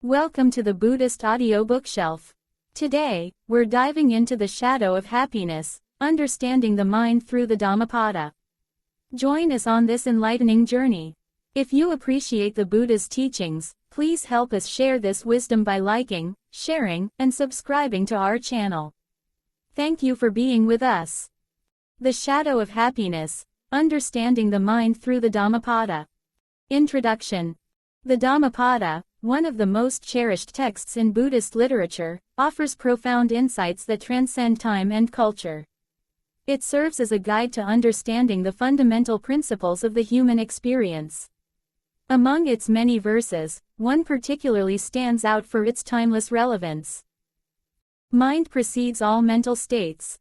Welcome to the Buddhist audiobook shelf. Today, we're diving into the shadow of happiness, understanding the mind through the Dhammapada. Join us on this enlightening journey. If you appreciate the Buddha's teachings, please help us share this wisdom by liking, sharing, and subscribing to our channel. Thank you for being with us. The shadow of happiness, understanding the mind through the Dhammapada. Introduction. The Dhammapada, one of the most cherished texts in Buddhist literature, offers profound insights that transcend time and culture. It serves as a guide to understanding the fundamental principles of the human experience. Among its many verses, one particularly stands out for its timeless relevance. Mind precedes all mental states.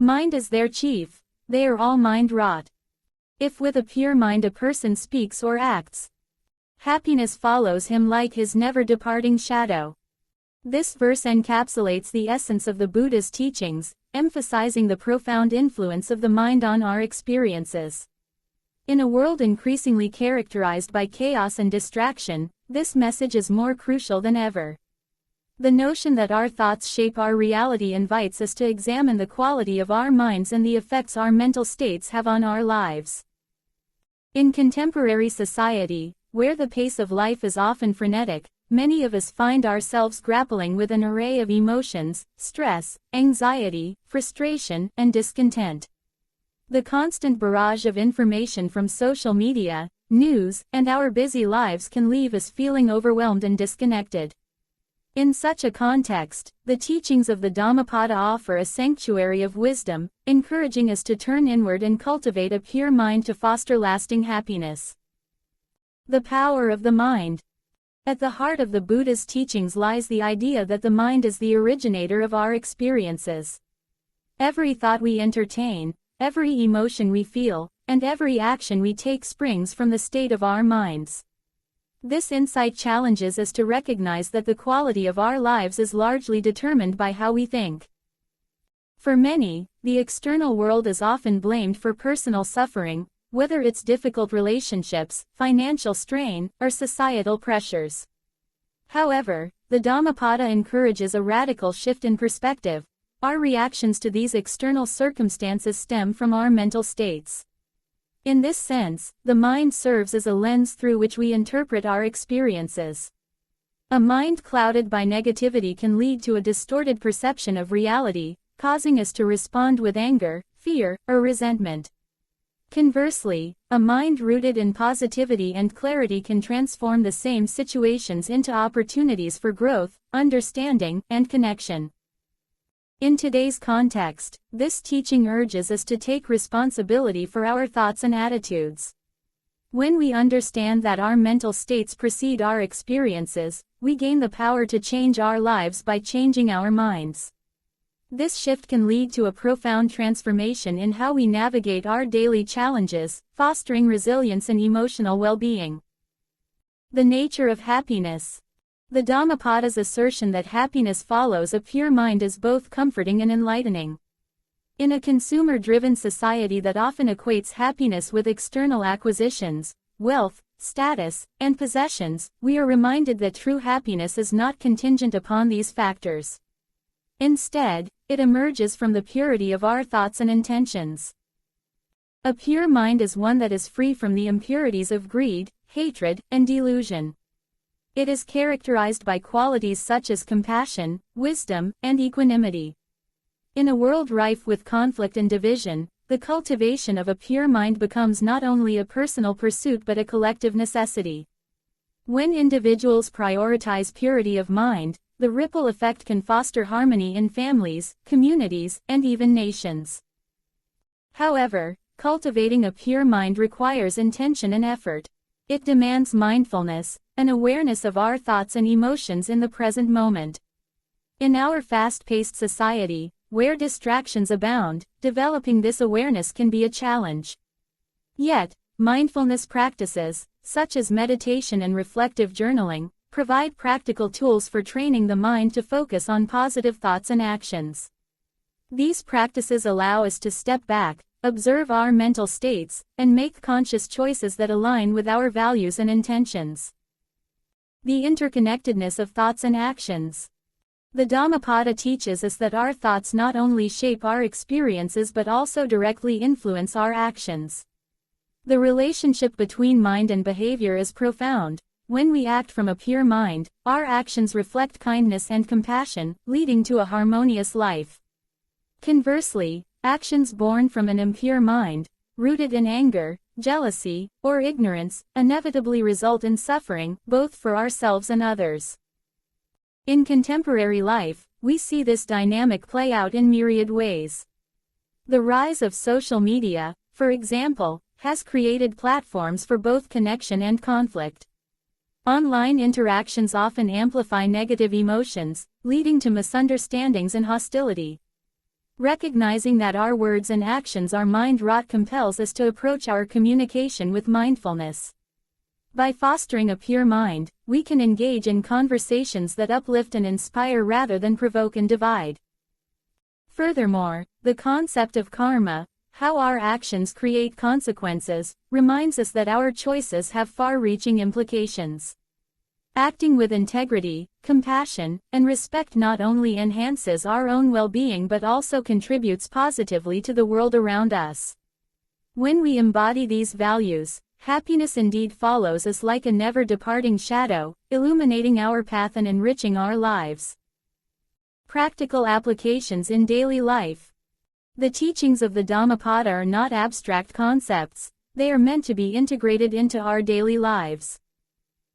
Mind is their chief, they are all mind-wrought. If with a pure mind a person speaks or acts, happiness follows him like his never-departing shadow. This verse encapsulates the essence of the Buddha's teachings, emphasizing the profound influence of the mind on our experiences. In a world increasingly characterized by chaos and distraction, this message is more crucial than ever. The notion that our thoughts shape our reality invites us to examine the quality of our minds and the effects our mental states have on our lives. In contemporary society, where the pace of life is often frenetic, many of us find ourselves grappling with an array of emotions: stress, anxiety, frustration, and discontent. The constant barrage of information from social media, news, and our busy lives can leave us feeling overwhelmed and disconnected. In such a context, the teachings of the Dhammapada offer a sanctuary of wisdom, encouraging us to turn inward and cultivate a pure mind to foster lasting happiness. The power of the mind. At the heart of the Buddha's teachings lies the idea that the mind is the originator of our experiences. Every thought we entertain, every emotion we feel, and every action we take springs from the state of our minds. This insight challenges us to recognize that the quality of our lives is largely determined by how we think. For many, the external world is often blamed for personal suffering, whether it's difficult relationships, financial strain, or societal pressures. However, the Dhammapada encourages a radical shift in perspective. Our reactions to these external circumstances stem from our mental states. In this sense, the mind serves as a lens through which we interpret our experiences. A mind clouded by negativity can lead to a distorted perception of reality, causing us to respond with anger, fear, or resentment. Conversely, a mind rooted in positivity and clarity can transform the same situations into opportunities for growth, understanding, and connection. In today's context, this teaching urges us to take responsibility for our thoughts and attitudes. When we understand that our mental states precede our experiences, we gain the power to change our lives by changing our minds. This shift can lead to a profound transformation in how we navigate our daily challenges, fostering resilience and emotional well-being. The nature of happiness. The Dhammapada's assertion that happiness follows a pure mind is both comforting and enlightening. In a consumer-driven society that often equates happiness with external acquisitions, wealth, status, and possessions, we are reminded that true happiness is not contingent upon these factors. Instead, it emerges from the purity of our thoughts and intentions. A pure mind is one that is free from the impurities of greed, hatred, and delusion. It is characterized by qualities such as compassion, wisdom, and equanimity. In a world rife with conflict and division, the cultivation of a pure mind becomes not only a personal pursuit but a collective necessity. When individuals prioritize purity of mind, the ripple effect can foster harmony in families, communities, and even nations. However, cultivating a pure mind requires intention and effort. It demands mindfulness, an awareness of our thoughts and emotions in the present moment. In our fast-paced society, where distractions abound, developing this awareness can be a challenge. Yet, mindfulness practices, such as meditation and reflective journaling, provide practical tools for training the mind to focus on positive thoughts and actions. These practices allow us to step back, observe our mental states, and make conscious choices that align with our values and intentions. The interconnectedness of thoughts and actions. The Dhammapada teaches us that our thoughts not only shape our experiences but also directly influence our actions. The relationship between mind and behavior is profound. When we act from a pure mind, our actions reflect kindness and compassion, leading to a harmonious life. Conversely, actions born from an impure mind, rooted in anger, jealousy, or ignorance, inevitably result in suffering, both for ourselves and others. In contemporary life, we see this dynamic play out in myriad ways. The rise of social media, for example, has created platforms for both connection and conflict. Online interactions often amplify negative emotions, leading to misunderstandings and hostility. Recognizing that our words and actions are mind-wrought compels us to approach our communication with mindfulness. By fostering a pure mind, we can engage in conversations that uplift and inspire rather than provoke and divide. Furthermore, the concept of karma, how our actions create consequences, reminds us that our choices have far-reaching implications. Acting with integrity, compassion, and respect not only enhances our own well-being but also contributes positively to the world around us. When we embody these values, happiness indeed follows us like a never-departing shadow, illuminating our path and enriching our lives. Practical applications in daily life. The teachings of the Dhammapada are not abstract concepts, they are meant to be integrated into our daily lives.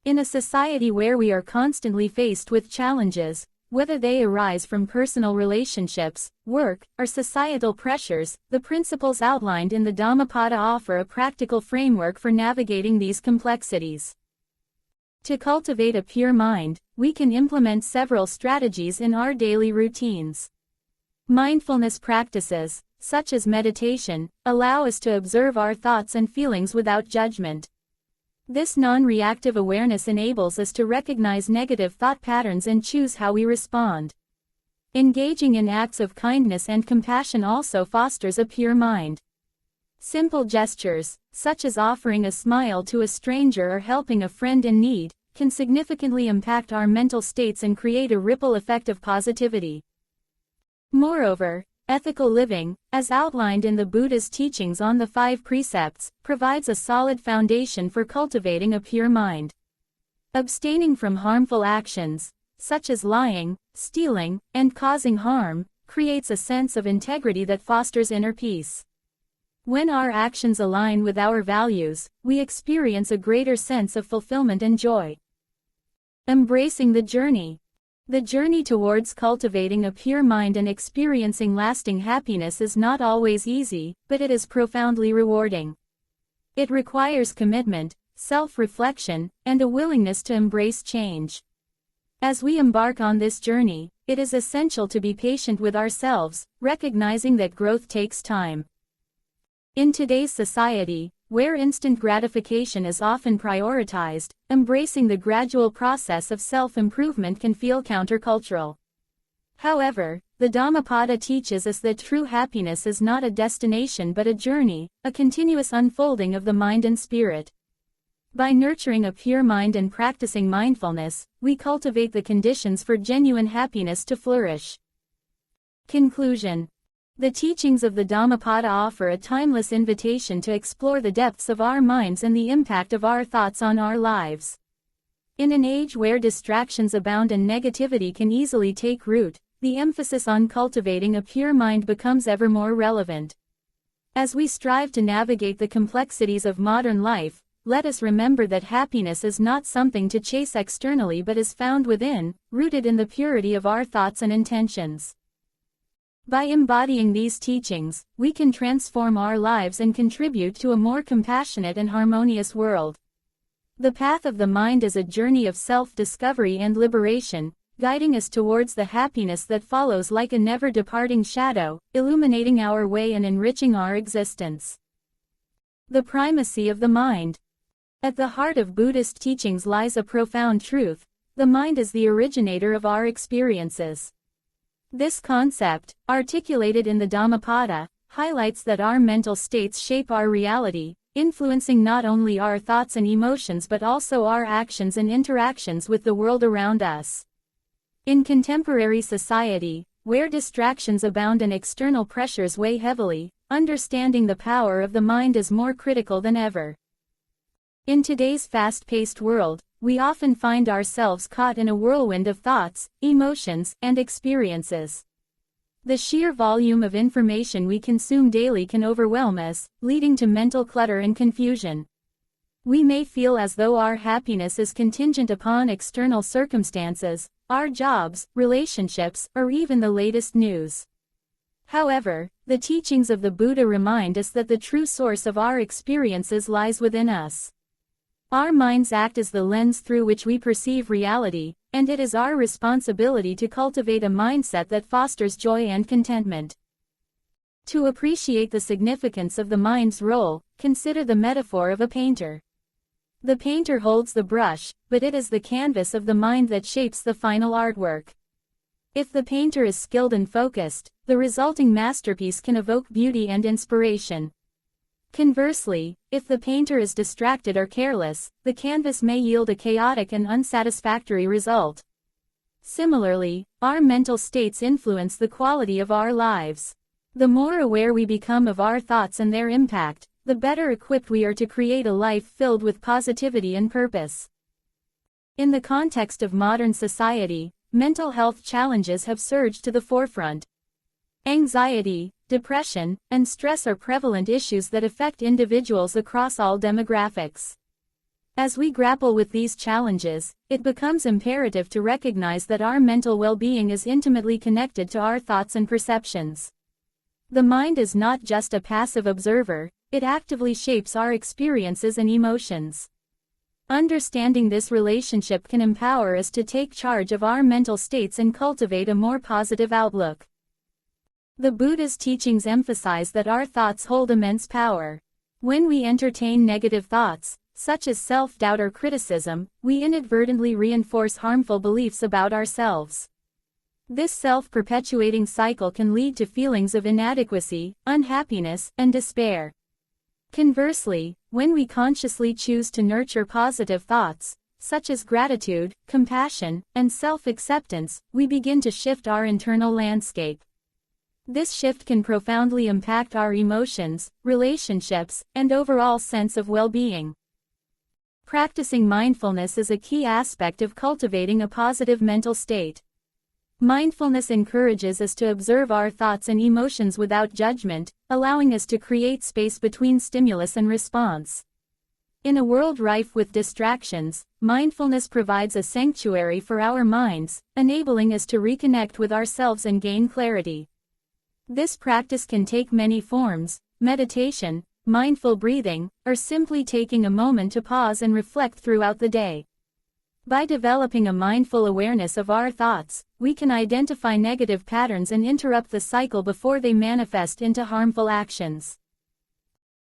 In a society where we are constantly faced with challenges, whether they arise from personal relationships, work, or societal pressures, the principles outlined in the Dhammapada offer a practical framework for navigating these complexities. To cultivate a pure mind, we can implement several strategies in our daily routines. Mindfulness practices, such as meditation, allow us to observe our thoughts and feelings without judgment. This non-reactive awareness enables us to recognize negative thought patterns and choose how we respond. Engaging in acts of kindness and compassion also fosters a pure mind. Simple gestures, such as offering a smile to a stranger or helping a friend in need, can significantly impact our mental states and create a ripple effect of positivity. Moreover, ethical living, as outlined in the Buddha's teachings on the 5 precepts, provides a solid foundation for cultivating a pure mind. Abstaining from harmful actions, such as lying, stealing, and causing harm, creates a sense of integrity that fosters inner peace. When our actions align with our values, we experience a greater sense of fulfillment and joy. Embracing the journey. The journey towards cultivating a pure mind and experiencing lasting happiness is not always easy, but it is profoundly rewarding. It requires commitment, self-reflection, and a willingness to embrace change. As we embark on this journey, it is essential to be patient with ourselves, recognizing that growth takes time. In today's society, where instant gratification is often prioritized, embracing the gradual process of self-improvement can feel countercultural. However, the Dhammapada teaches us that true happiness is not a destination but a journey, a continuous unfolding of the mind and spirit. By nurturing a pure mind and practicing mindfulness, we cultivate the conditions for genuine happiness to flourish. Conclusion. The teachings of the Dhammapada offer a timeless invitation to explore the depths of our minds and the impact of our thoughts on our lives. In an age where distractions abound and negativity can easily take root, the emphasis on cultivating a pure mind becomes ever more relevant. As we strive to navigate the complexities of modern life, let us remember that happiness is not something to chase externally but is found within, rooted in the purity of our thoughts and intentions. By embodying these teachings, we can transform our lives and contribute to a more compassionate and harmonious world. The path of the mind is a journey of self-discovery and liberation, guiding us towards the happiness that follows like a never-departing shadow, illuminating our way and enriching our existence. The primacy of the mind. At the heart of Buddhist teachings lies a profound truth: the mind is the originator of our experiences. This concept, articulated in the Dhammapada, highlights that our mental states shape our reality, influencing not only our thoughts and emotions but also our actions and interactions with the world around us. In contemporary society, where distractions abound and external pressures weigh heavily, understanding the power of the mind is more critical than ever. In today's fast-paced world, we often find ourselves caught in a whirlwind of thoughts, emotions, and experiences. The sheer volume of information we consume daily can overwhelm us, leading to mental clutter and confusion. We may feel as though our happiness is contingent upon external circumstances, our jobs, relationships, or even the latest news. However, the teachings of the Buddha remind us that the true source of our experiences lies within us. Our minds act as the lens through which we perceive reality, and it is our responsibility to cultivate a mindset that fosters joy and contentment. To appreciate the significance of the mind's role, consider the metaphor of a painter. The painter holds the brush, but it is the canvas of the mind that shapes the final artwork. If the painter is skilled and focused, the resulting masterpiece can evoke beauty and inspiration. Conversely, if the painter is distracted or careless, the canvas may yield a chaotic and unsatisfactory result. Similarly, our mental states influence the quality of our lives. The more aware we become of our thoughts and their impact, the better equipped we are to create a life filled with positivity and purpose. In the context of modern society, mental health challenges have surged to the forefront. Anxiety, depression, and stress are prevalent issues that affect individuals across all demographics. As we grapple with these challenges, it becomes imperative to recognize that our mental well-being is intimately connected to our thoughts and perceptions. The mind is not just a passive observer, it actively shapes our experiences and emotions. Understanding this relationship can empower us to take charge of our mental states and cultivate a more positive outlook. The Buddha's teachings emphasize that our thoughts hold immense power. When we entertain negative thoughts, such as self-doubt or criticism, we inadvertently reinforce harmful beliefs about ourselves. This self-perpetuating cycle can lead to feelings of inadequacy, unhappiness, and despair. Conversely, when we consciously choose to nurture positive thoughts, such as gratitude, compassion, and self-acceptance, we begin to shift our internal landscape. This shift can profoundly impact our emotions, relationships, and overall sense of well-being. Practicing mindfulness is a key aspect of cultivating a positive mental state. Mindfulness encourages us to observe our thoughts and emotions without judgment, allowing us to create space between stimulus and response. In a world rife with distractions, mindfulness provides a sanctuary for our minds, enabling us to reconnect with ourselves and gain clarity. This practice can take many forms: meditation, mindful breathing, or simply taking a moment to pause and reflect throughout the day. By developing a mindful awareness of our thoughts, we can identify negative patterns and interrupt the cycle before they manifest into harmful actions.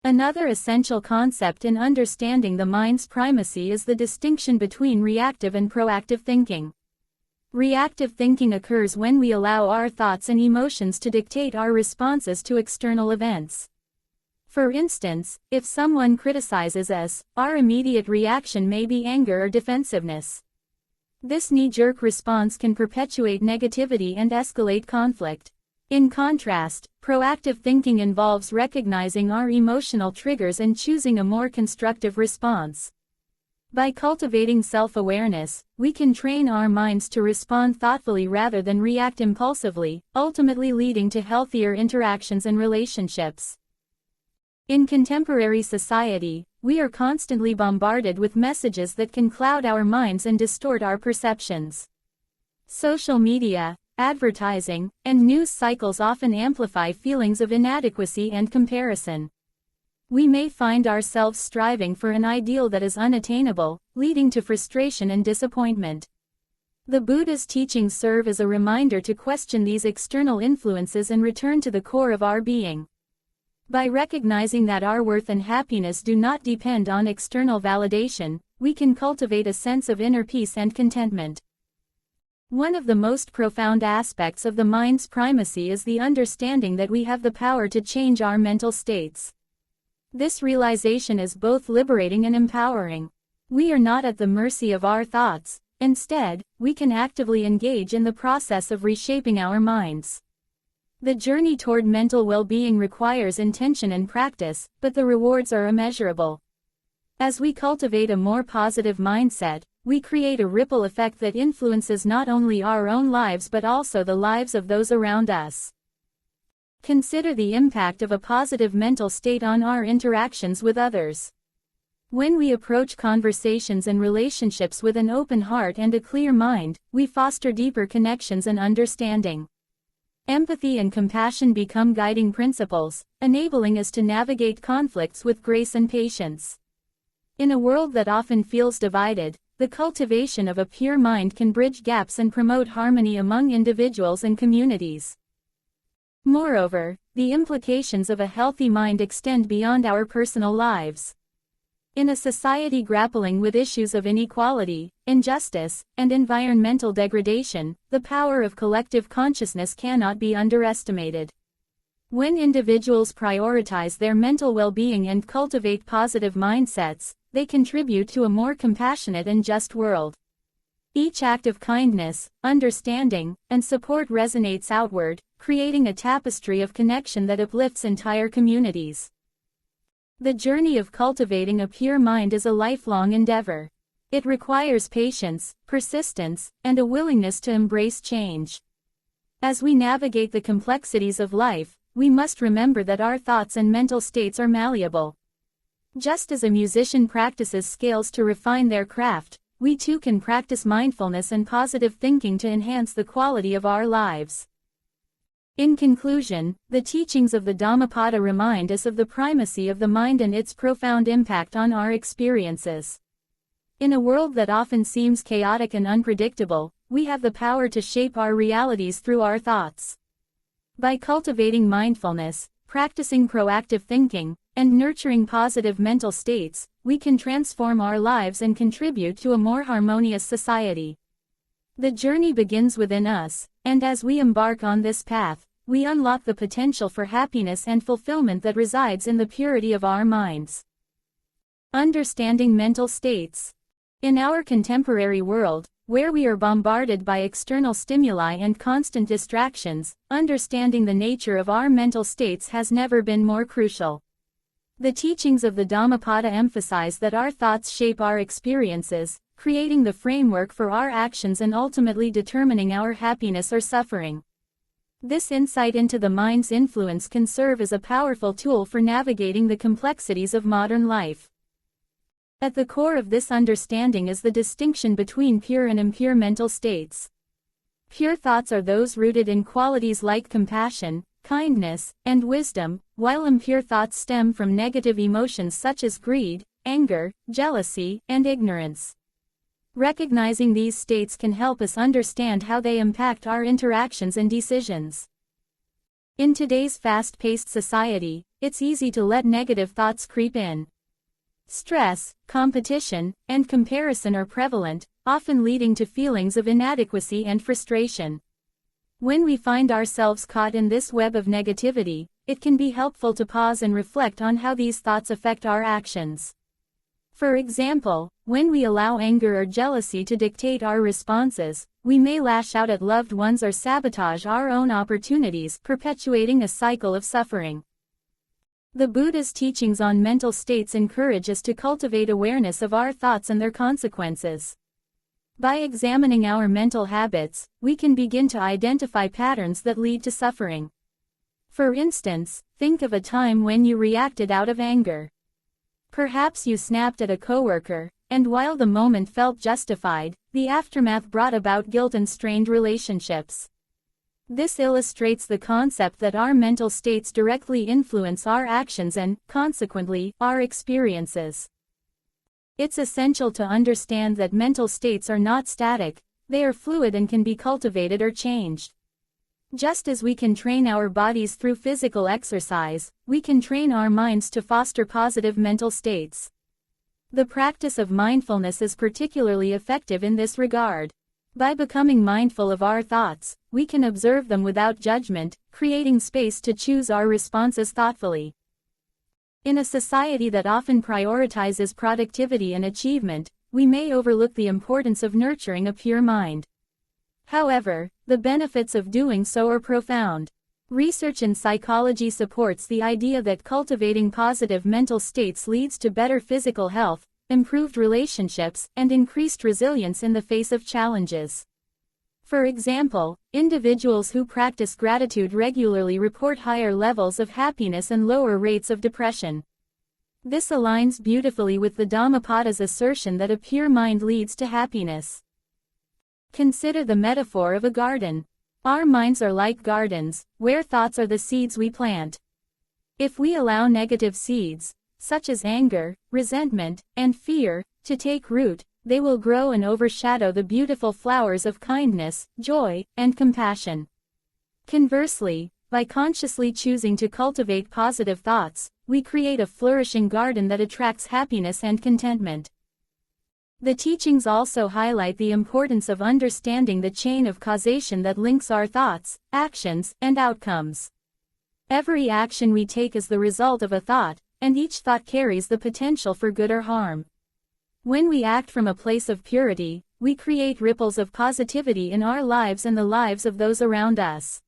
Another essential concept in understanding the mind's primacy is the distinction between reactive and proactive thinking. Reactive thinking occurs when we allow our thoughts and emotions to dictate our responses to external events. For instance, if someone criticizes us, our immediate reaction may be anger or defensiveness. This knee-jerk response can perpetuate negativity and escalate conflict. In contrast, proactive thinking involves recognizing our emotional triggers and choosing a more constructive response. By cultivating self-awareness, we can train our minds to respond thoughtfully rather than react impulsively, ultimately leading to healthier interactions and relationships. In contemporary society, we are constantly bombarded with messages that can cloud our minds and distort our perceptions. Social media, advertising, and news cycles often amplify feelings of inadequacy and comparison. We may find ourselves striving for an ideal that is unattainable, leading to frustration and disappointment. The Buddha's teachings serve as a reminder to question these external influences and return to the core of our being. By recognizing that our worth and happiness do not depend on external validation, we can cultivate a sense of inner peace and contentment. One of the most profound aspects of the mind's primacy is the understanding that we have the power to change our mental states. This realization is both liberating and empowering. We are not at the mercy of our thoughts. Instead, we can actively engage in the process of reshaping our minds. The journey toward mental well-being requires intention and practice, but the rewards are immeasurable. As we cultivate a more positive mindset, we create a ripple effect that influences not only our own lives but also the lives of those around us. Consider the impact of a positive mental state on our interactions with others. When we approach conversations and relationships with an open heart and a clear mind, we foster deeper connections and understanding. Empathy and compassion become guiding principles, enabling us to navigate conflicts with grace and patience. In a world that often feels divided, the cultivation of a pure mind can bridge gaps and promote harmony among individuals and communities. Moreover, the implications of a healthy mind extend beyond our personal lives. In a society grappling with issues of inequality, injustice, and environmental degradation, the power of collective consciousness cannot be underestimated. When individuals prioritize their mental well-being and cultivate positive mindsets, they contribute to a more compassionate and just world. Each act of kindness, understanding, and support resonates outward, creating a tapestry of connection that uplifts entire communities. The journey of cultivating a pure mind is a lifelong endeavor. It requires patience, persistence, and a willingness to embrace change. As we navigate the complexities of life, we must remember that our thoughts and mental states are malleable. Just as a musician practices scales to refine their craft, we too can practice mindfulness and positive thinking to enhance the quality of our lives. In conclusion, the teachings of the Dhammapada remind us of the primacy of the mind and its profound impact on our experiences. In a world that often seems chaotic and unpredictable, we have the power to shape our realities through our thoughts. By cultivating mindfulness, practicing proactive thinking, and nurturing positive mental states, we can transform our lives and contribute to a more harmonious society. The journey begins within us, and as we embark on this path, we unlock the potential for happiness and fulfillment that resides in the purity of our minds. Understanding mental states. In our contemporary world, where we are bombarded by external stimuli and constant distractions, understanding the nature of our mental states has never been more crucial. The teachings of the Dhammapada emphasize that our thoughts shape our experiences, creating the framework for our actions and ultimately determining our happiness or suffering. This insight into the mind's influence can serve as a powerful tool for navigating the complexities of modern life. At the core of this understanding is the distinction between pure and impure mental states. Pure thoughts are those rooted in qualities like compassion, kindness, and wisdom, while impure thoughts stem from negative emotions such as greed, anger, jealousy, and ignorance. Recognizing these states can help us understand how they impact our interactions and decisions. In today's fast-paced society, it's easy to let negative thoughts creep in. Stress, competition, and comparison are prevalent, often leading to feelings of inadequacy and frustration. When we find ourselves caught in this web of negativity, it can be helpful to pause and reflect on how these thoughts affect our actions. For example, when we allow anger or jealousy to dictate our responses, we may lash out at loved ones or sabotage our own opportunities, perpetuating a cycle of suffering. The Buddha's teachings on mental states encourage us to cultivate awareness of our thoughts and their consequences. By examining our mental habits, we can begin to identify patterns that lead to suffering. For instance, think of a time when you reacted out of anger. Perhaps you snapped at a coworker, and while the moment felt justified, the aftermath brought about guilt and strained relationships. This illustrates the concept that our mental states directly influence our actions and, consequently, our experiences. It's essential to understand that mental states are not static, they are fluid and can be cultivated or changed. Just as we can train our bodies through physical exercise, we can train our minds to foster positive mental states. The practice of mindfulness is particularly effective in this regard. By becoming mindful of our thoughts, we can observe them without judgment, creating space to choose our responses thoughtfully. In a society that often prioritizes productivity and achievement, we may overlook the importance of nurturing a pure mind. However, the benefits of doing so are profound. Research in psychology supports the idea that cultivating positive mental states leads to better physical health, improved relationships, and increased resilience in the face of challenges. For example, individuals who practice gratitude regularly report higher levels of happiness and lower rates of depression. This aligns beautifully with the Dhammapada's assertion that a pure mind leads to happiness. Consider the metaphor of a garden. Our minds are like gardens, where thoughts are the seeds we plant. If we allow negative seeds, such as anger, resentment, and fear, to take root, they will grow and overshadow the beautiful flowers of kindness, joy, and compassion. Conversely, by consciously choosing to cultivate positive thoughts, we create a flourishing garden that attracts happiness and contentment. The teachings also highlight the importance of understanding the chain of causation that links our thoughts, actions, and outcomes. Every action we take is the result of a thought, and each thought carries the potential for good or harm. When we act from a place of purity, we create ripples of positivity in our lives and the lives of those around us.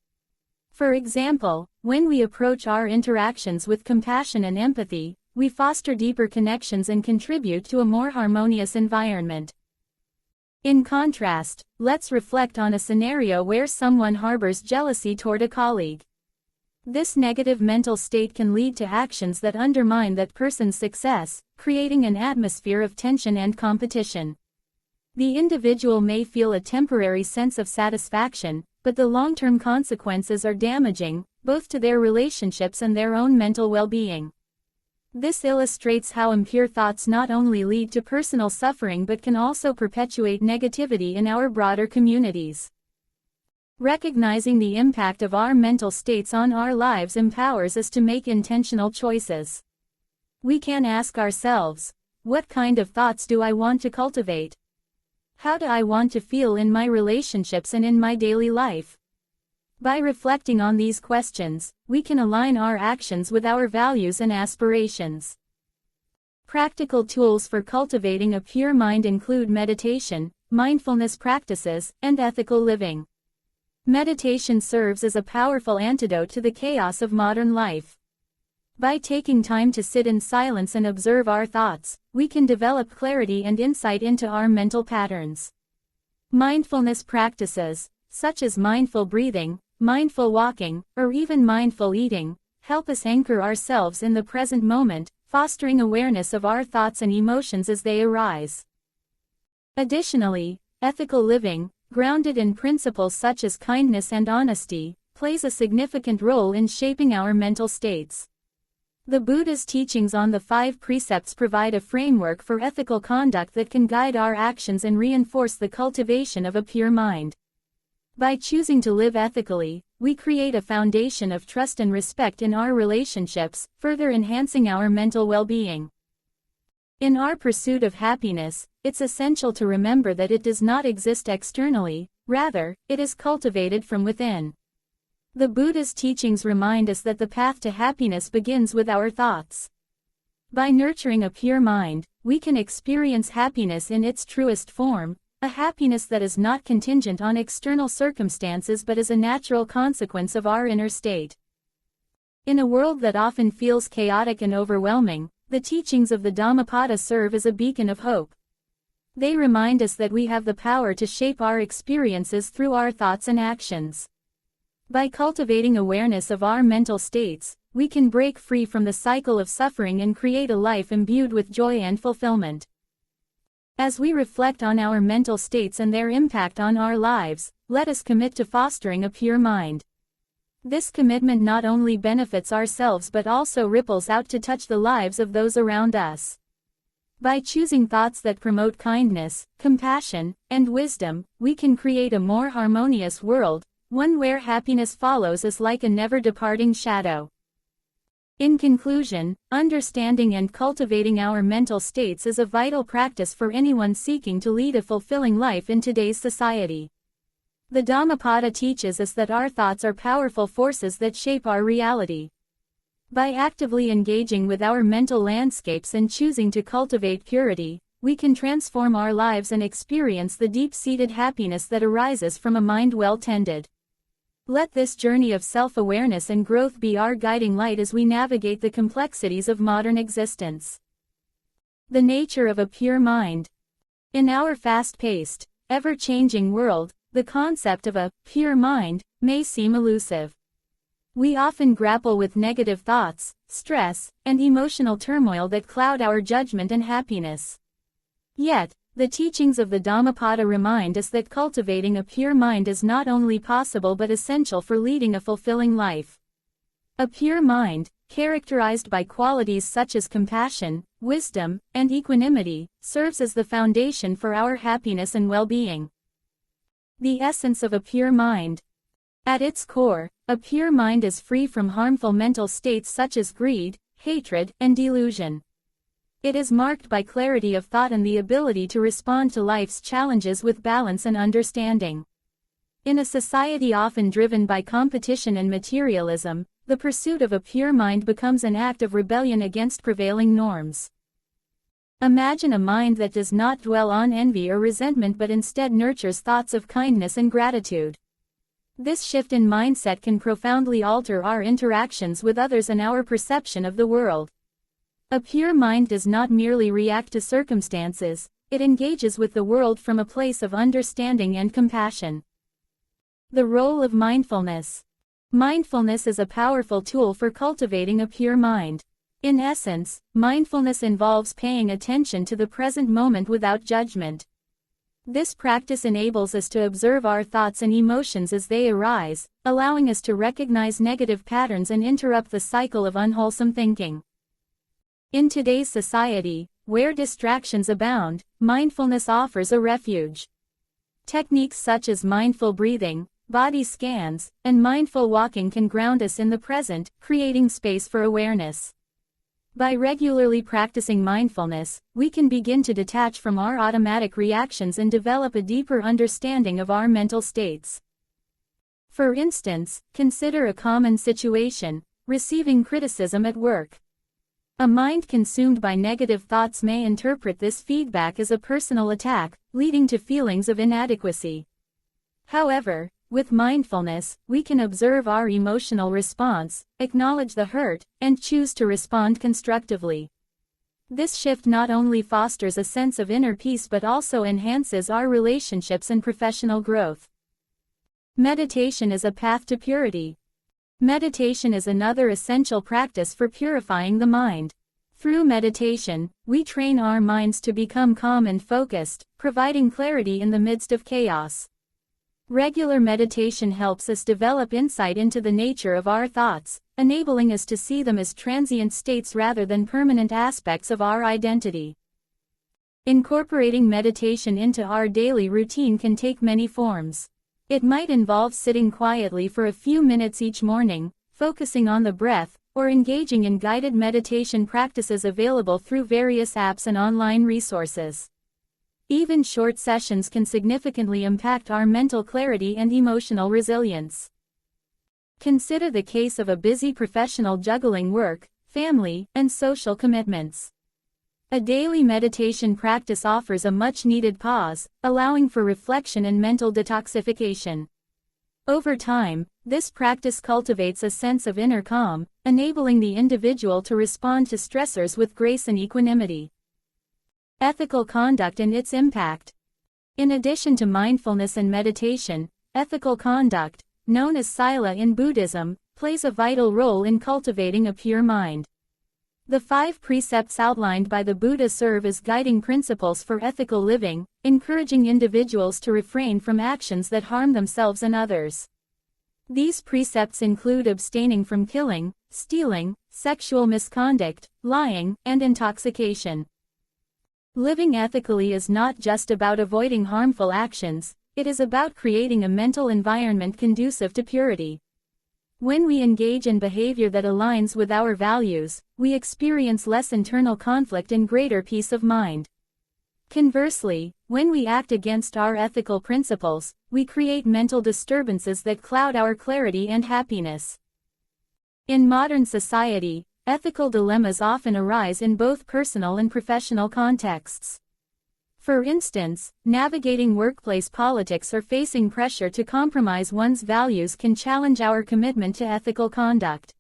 For example, when we approach our interactions with compassion and empathy, we foster deeper connections and contribute to a more harmonious environment. In contrast, let's reflect on a scenario where someone harbors jealousy toward a colleague. This negative mental state can lead to actions that undermine that person's success, creating an atmosphere of tension and competition. The individual may feel a temporary sense of satisfaction, but the long-term consequences are damaging, both to their relationships and their own mental well-being. This illustrates how impure thoughts not only lead to personal suffering but can also perpetuate negativity in our broader communities. Recognizing the impact of our mental states on our lives empowers us to make intentional choices. We can ask ourselves, what kind of thoughts do I want to cultivate? How do I want to feel in my relationships and in my daily life? By reflecting on these questions, we can align our actions with our values and aspirations. Practical tools for cultivating a pure mind include meditation, mindfulness practices, and ethical living. Meditation serves as a powerful antidote to the chaos of modern life. By taking time to sit in silence and observe our thoughts, we can develop clarity and insight into our mental patterns. Mindfulness practices, such as mindful breathing, mindful walking, or even mindful eating, help us anchor ourselves in the present moment, fostering awareness of our thoughts and emotions as they arise. Additionally, ethical living, grounded in principles such as kindness and honesty, plays a significant role in shaping our mental states. The Buddha's teachings on the 5 precepts provide a framework for ethical conduct that can guide our actions and reinforce the cultivation of a pure mind. By choosing to live ethically, we create a foundation of trust and respect in our relationships, further enhancing our mental well-being. In our pursuit of happiness, it's essential to remember that it does not exist externally, rather, it is cultivated from within. The Buddha's teachings remind us that the path to happiness begins with our thoughts. By nurturing a pure mind, we can experience happiness in its truest form, a happiness that is not contingent on external circumstances but is a natural consequence of our inner state. In a world that often feels chaotic and overwhelming, the teachings of the Dhammapada serve as a beacon of hope. They remind us that we have the power to shape our experiences through our thoughts and actions. By cultivating awareness of our mental states, we can break free from the cycle of suffering and create a life imbued with joy and fulfillment. As we reflect on our mental states and their impact on our lives, let us commit to fostering a pure mind. This commitment not only benefits ourselves but also ripples out to touch the lives of those around us. By choosing thoughts that promote kindness, compassion, and wisdom, we can create a more harmonious world, one where happiness follows us like a never-departing shadow. In conclusion, understanding and cultivating our mental states is a vital practice for anyone seeking to lead a fulfilling life in today's society. The Dhammapada teaches us that our thoughts are powerful forces that shape our reality. By actively engaging with our mental landscapes and choosing to cultivate purity, we can transform our lives and experience the deep-seated happiness that arises from a mind well tended. Let this journey of self-awareness and growth be our guiding light as we navigate the complexities of modern existence. The nature of a pure mind. In our fast-paced, ever-changing world, the concept of a pure mind may seem elusive. We often grapple with negative thoughts, stress, and emotional turmoil that cloud our judgment and happiness. Yet, the teachings of the Dhammapada remind us that cultivating a pure mind is not only possible but essential for leading a fulfilling life. A pure mind, characterized by qualities such as compassion, wisdom, and equanimity, serves as the foundation for our happiness and well-being. The essence of a pure mind. At its core, a pure mind is free from harmful mental states such as greed, hatred, and delusion. It is marked by clarity of thought and the ability to respond to life's challenges with balance and understanding. In a society often driven by competition and materialism, the pursuit of a pure mind becomes an act of rebellion against prevailing norms. Imagine a mind that does not dwell on envy or resentment but instead nurtures thoughts of kindness and gratitude. This shift in mindset can profoundly alter our interactions with others and our perception of the world. A pure mind does not merely react to circumstances, it engages with the world from a place of understanding and compassion. The role of mindfulness. Mindfulness is a powerful tool for cultivating a pure mind. In essence, mindfulness involves paying attention to the present moment without judgment. This practice enables us to observe our thoughts and emotions as they arise, allowing us to recognize negative patterns and interrupt the cycle of unwholesome thinking. In today's society, where distractions abound, mindfulness offers a refuge. Techniques such as mindful breathing, body scans, and mindful walking can ground us in the present, creating space for awareness. By regularly practicing mindfulness, we can begin to detach from our automatic reactions and develop a deeper understanding of our mental states. For instance, consider a common situation: receiving criticism at work. A mind consumed by negative thoughts may interpret this feedback as a personal attack, leading to feelings of inadequacy. However, with mindfulness, we can observe our emotional response, acknowledge the hurt, and choose to respond constructively. This shift not only fosters a sense of inner peace but also enhances our relationships and professional growth. Meditation is a path to purity. Meditation is another essential practice for purifying the mind. Through meditation, we train our minds to become calm and focused, providing clarity in the midst of chaos. Regular meditation helps us develop insight into the nature of our thoughts, enabling us to see them as transient states rather than permanent aspects of our identity. Incorporating meditation into our daily routine can take many forms. It might involve sitting quietly for a few minutes each morning, focusing on the breath, or engaging in guided meditation practices available through various apps and online resources. Even short sessions can significantly impact our mental clarity and emotional resilience. Consider the case of a busy professional juggling work, family, and social commitments. A daily meditation practice offers a much-needed pause, allowing for reflection and mental detoxification. Over time, this practice cultivates a sense of inner calm, enabling the individual to respond to stressors with grace and equanimity. Ethical conduct and its impact. In addition to mindfulness and meditation, ethical conduct, known as sila in Buddhism, plays a vital role in cultivating a pure mind. The 5 precepts outlined by the Buddha serve as guiding principles for ethical living, encouraging individuals to refrain from actions that harm themselves and others. These precepts include abstaining from killing, stealing, sexual misconduct, lying, and intoxication. Living ethically is not just about avoiding harmful actions, it is about creating a mental environment conducive to purity. When we engage in behavior that aligns with our values, we experience less internal conflict and greater peace of mind. Conversely, when we act against our ethical principles, we create mental disturbances that cloud our clarity and happiness. In modern society, ethical dilemmas often arise in both personal and professional contexts. For instance, navigating workplace politics or facing pressure to compromise one's values can challenge our commitment to ethical conduct.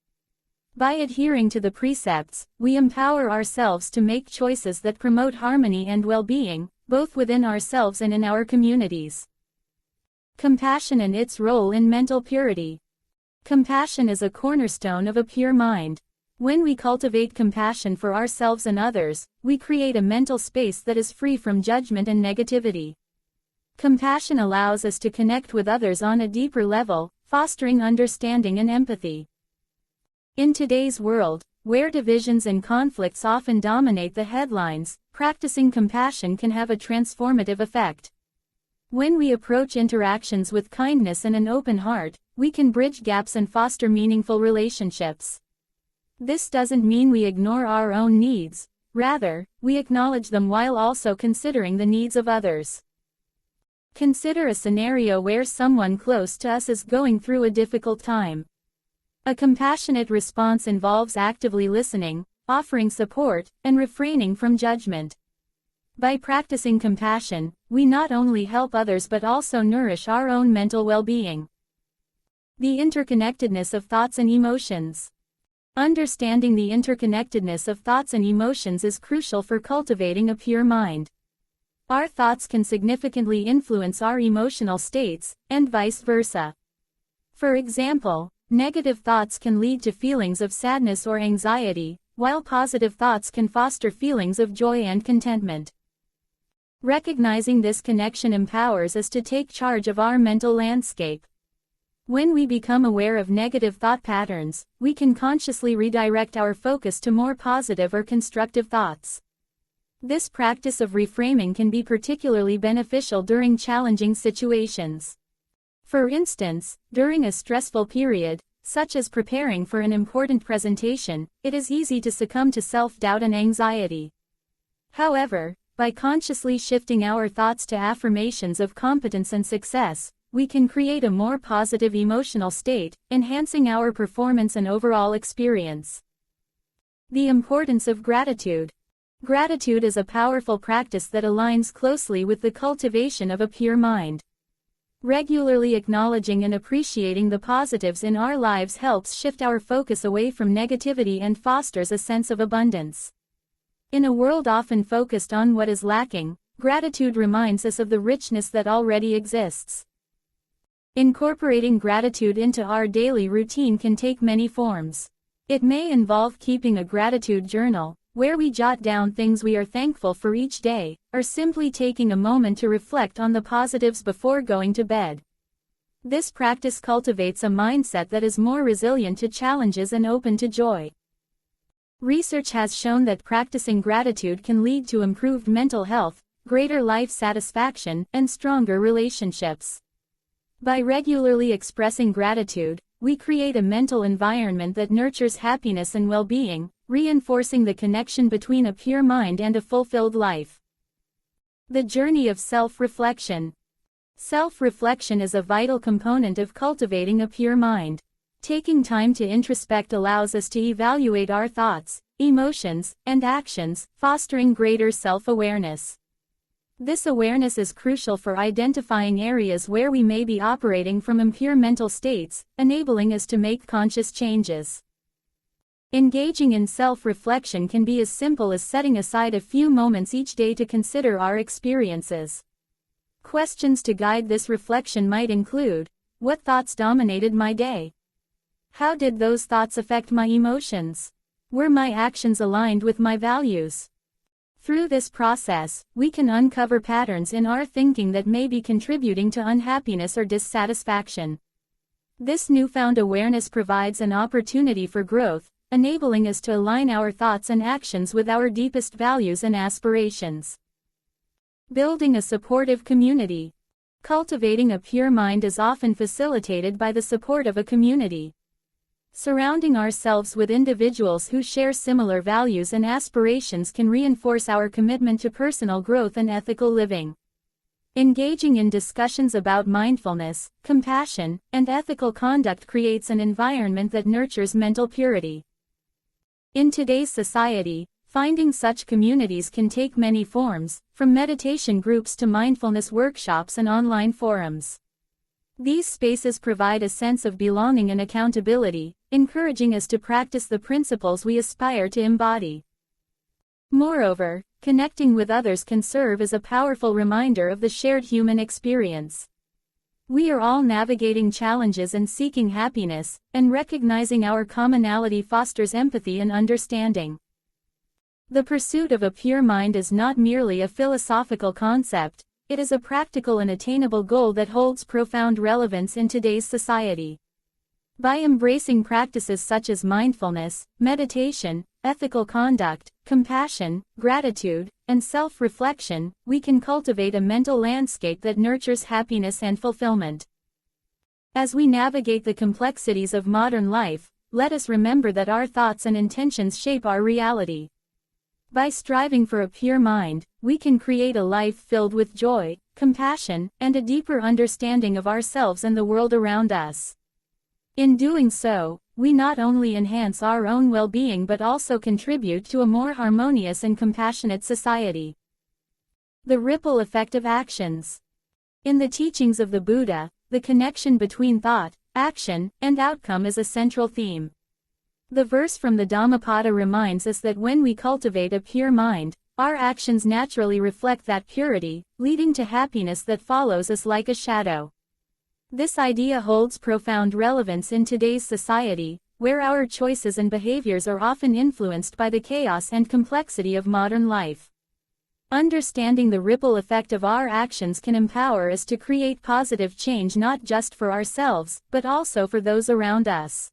By adhering to the precepts, we empower ourselves to make choices that promote harmony and well-being, both within ourselves and in our communities. Compassion and its role in mental purity. Compassion is a cornerstone of a pure mind. When we cultivate compassion for ourselves and others, we create a mental space that is free from judgment and negativity. Compassion allows us to connect with others on a deeper level, fostering understanding and empathy. In today's world, where divisions and conflicts often dominate the headlines, practicing compassion can have a transformative effect. When we approach interactions with kindness and an open heart, we can bridge gaps and foster meaningful relationships. This doesn't mean we ignore our own needs, rather, we acknowledge them while also considering the needs of others. Consider a scenario where someone close to us is going through a difficult time. A compassionate response involves actively listening, offering support, and refraining from judgment. By practicing compassion, we not only help others but also nourish our own mental well-being. The interconnectedness of thoughts and emotions. Understanding the interconnectedness of thoughts and emotions is crucial for cultivating a pure mind. Our thoughts can significantly influence our emotional states, and vice versa. For example, negative thoughts can lead to feelings of sadness or anxiety, while positive thoughts can foster feelings of joy and contentment. Recognizing this connection empowers us to take charge of our mental landscape. When we become aware of negative thought patterns, we can consciously redirect our focus to more positive or constructive thoughts. This practice of reframing can be particularly beneficial during challenging situations. For instance, during a stressful period, such as preparing for an important presentation, it is easy to succumb to self-doubt and anxiety. However, by consciously shifting our thoughts to affirmations of competence and success, we can create a more positive emotional state, enhancing our performance and overall experience. The importance of gratitude. Gratitude is a powerful practice that aligns closely with the cultivation of a pure mind. Regularly acknowledging and appreciating the positives in our lives helps shift our focus away from negativity and fosters a sense of abundance. In a world often focused on what is lacking, gratitude reminds us of the richness that already exists. Incorporating gratitude into our daily routine can take many forms. It may involve keeping a gratitude journal, where we jot down things we are thankful for each day, or simply taking a moment to reflect on the positives before going to bed. This practice cultivates a mindset that is more resilient to challenges and open to joy. Research has shown that practicing gratitude can lead to improved mental health, greater life satisfaction, and stronger relationships. By regularly expressing gratitude, we create a mental environment that nurtures happiness and well-being, reinforcing the connection between a pure mind and a fulfilled life. The journey of self-reflection. Self-reflection is a vital component of cultivating a pure mind. Taking time to introspect allows us to evaluate our thoughts, emotions, and actions, fostering greater self-awareness. This awareness is crucial for identifying areas where we may be operating from impure mental states, enabling us to make conscious changes. Engaging in self-reflection can be as simple as setting aside a few moments each day to consider our experiences. Questions to guide this reflection might include: what thoughts dominated my day? How did those thoughts affect my emotions? Were my actions aligned with my values? Through this process, we can uncover patterns in our thinking that may be contributing to unhappiness or dissatisfaction. This newfound awareness provides an opportunity for growth, enabling us to align our thoughts and actions with our deepest values and aspirations. Building a supportive community. Cultivating a pure mind is often facilitated by the support of a community. Surrounding ourselves with individuals who share similar values and aspirations can reinforce our commitment to personal growth and ethical living. Engaging in discussions about mindfulness, compassion, and ethical conduct creates an environment that nurtures mental purity. In today's society, finding such communities can take many forms, from meditation groups to mindfulness workshops and online forums. These spaces provide a sense of belonging and accountability, encouraging us to practice the principles we aspire to embody. Moreover, connecting with others can serve as a powerful reminder of the shared human experience. We are all navigating challenges and seeking happiness, and recognizing our commonality fosters empathy and understanding. The pursuit of a pure mind is not merely a philosophical concept, it is a practical and attainable goal that holds profound relevance in today's society. By embracing practices such as mindfulness, meditation, ethical conduct, compassion, gratitude, and self-reflection, we can cultivate a mental landscape that nurtures happiness and fulfillment. As we navigate the complexities of modern life, let us remember that our thoughts and intentions shape our reality. By striving for a pure mind, we can create a life filled with joy, compassion, and a deeper understanding of ourselves and the world around us. In doing so, we not only enhance our own well-being but also contribute to a more harmonious and compassionate society. The ripple effect of actions. In the teachings of the Buddha, the connection between thought, action, and outcome is a central theme. The verse from the Dhammapada reminds us that when we cultivate a pure mind, our actions naturally reflect that purity, leading to happiness that follows us like a shadow. This idea holds profound relevance in today's society, where our choices and behaviors are often influenced by the chaos and complexity of modern life. Understanding the ripple effect of our actions can empower us to create positive change not just for ourselves, but also for those around us.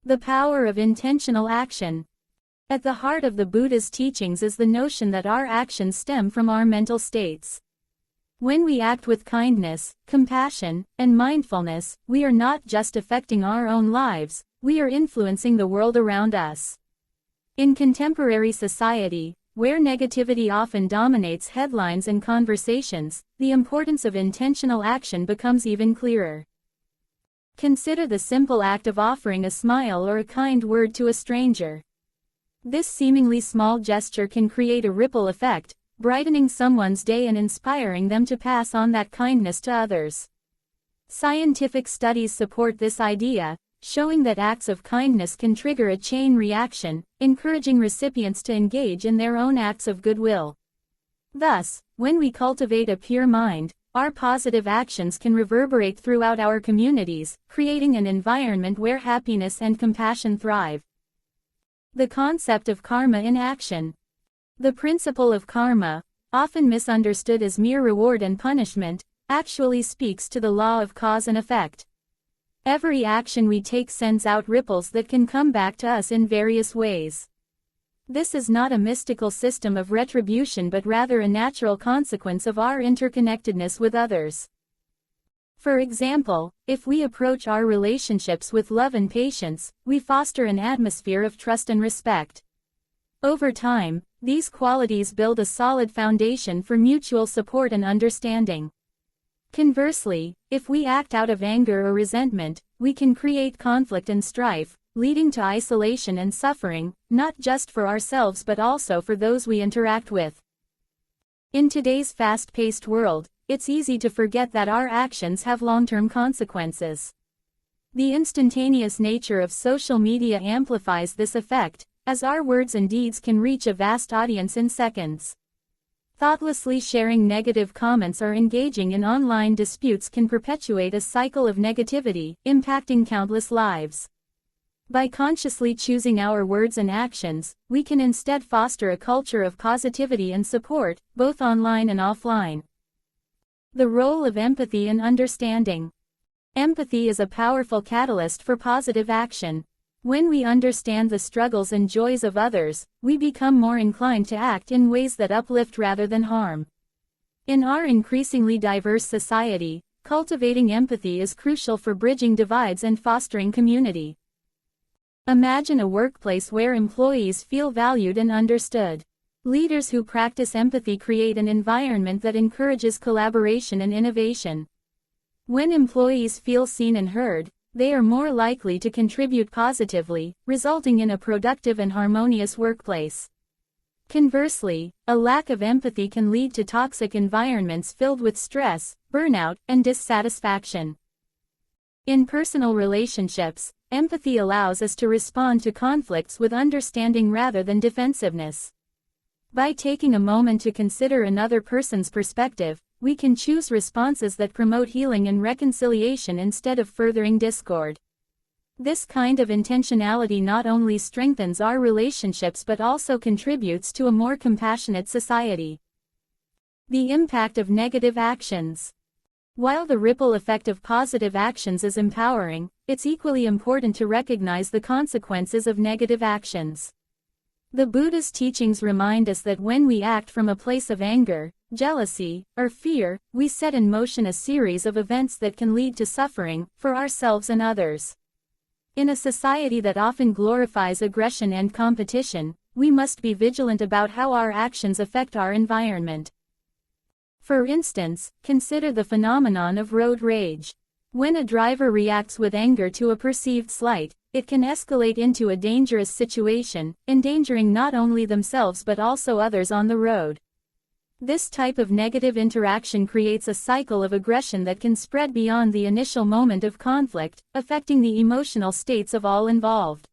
The power of intentional action. At the heart of the Buddha's teachings is the notion that our actions stem from our mental states. When we act with kindness, compassion, and mindfulness, we are not just affecting our own lives, we are influencing the world around us. In contemporary society, where negativity often dominates headlines and conversations, the importance of intentional action becomes even clearer. Consider the simple act of offering a smile or a kind word to a stranger. This seemingly small gesture can create a ripple effect, brightening someone's day and inspiring them to pass on that kindness to others. Scientific studies support this idea, showing that acts of kindness can trigger a chain reaction, encouraging recipients to engage in their own acts of goodwill. Thus, when we cultivate a pure mind, our positive actions can reverberate throughout our communities, creating an environment where happiness and compassion thrive. The concept of karma in action. The principle of karma, often misunderstood as mere reward and punishment, actually speaks to the law of cause and effect. Every action we take sends out ripples that can come back to us in various ways. This is not a mystical system of retribution but rather a natural consequence of our interconnectedness with others. For example, if we approach our relationships with love and patience, we foster an atmosphere of trust and respect. Over time, these qualities build a solid foundation for mutual support and understanding. Conversely, if we act out of anger or resentment, we can create conflict and strife, leading to isolation and suffering, not just for ourselves but also for those we interact with. In today's fast-paced world, it's easy to forget that our actions have long-term consequences. The instantaneous nature of social media amplifies this effect, as our words and deeds can reach a vast audience in seconds. Thoughtlessly sharing negative comments or engaging in online disputes can perpetuate a cycle of negativity, impacting countless lives. By consciously choosing our words and actions, we can instead foster a culture of positivity and support, both online and offline. The role of empathy and understanding. Empathy is a powerful catalyst for positive action. When we understand the struggles and joys of others, we become more inclined to act in ways that uplift rather than harm. In our increasingly diverse society, cultivating empathy is crucial for bridging divides and fostering community. Imagine a workplace where employees feel valued and understood. Leaders who practice empathy create an environment that encourages collaboration and innovation. When employees feel seen and heard, they are more likely to contribute positively, resulting in a productive and harmonious workplace. Conversely, a lack of empathy can lead to toxic environments filled with stress, burnout, and dissatisfaction. In personal relationships, empathy allows us to respond to conflicts with understanding rather than defensiveness. By taking a moment to consider another person's perspective, we can choose responses that promote healing and reconciliation instead of furthering discord. This kind of intentionality not only strengthens our relationships but also contributes to a more compassionate society. The impact of negative actions. While the ripple effect of positive actions is empowering, it's equally important to recognize the consequences of negative actions. The Buddha's teachings remind us that when we act from a place of anger, jealousy, or fear, we set in motion a series of events that can lead to suffering, for ourselves and others. In a society that often glorifies aggression and competition, we must be vigilant about how our actions affect our environment. For instance, consider the phenomenon of road rage. When a driver reacts with anger to a perceived slight, it can escalate into a dangerous situation, endangering not only themselves but also others on the road. This type of negative interaction creates a cycle of aggression that can spread beyond the initial moment of conflict, affecting the emotional states of all involved.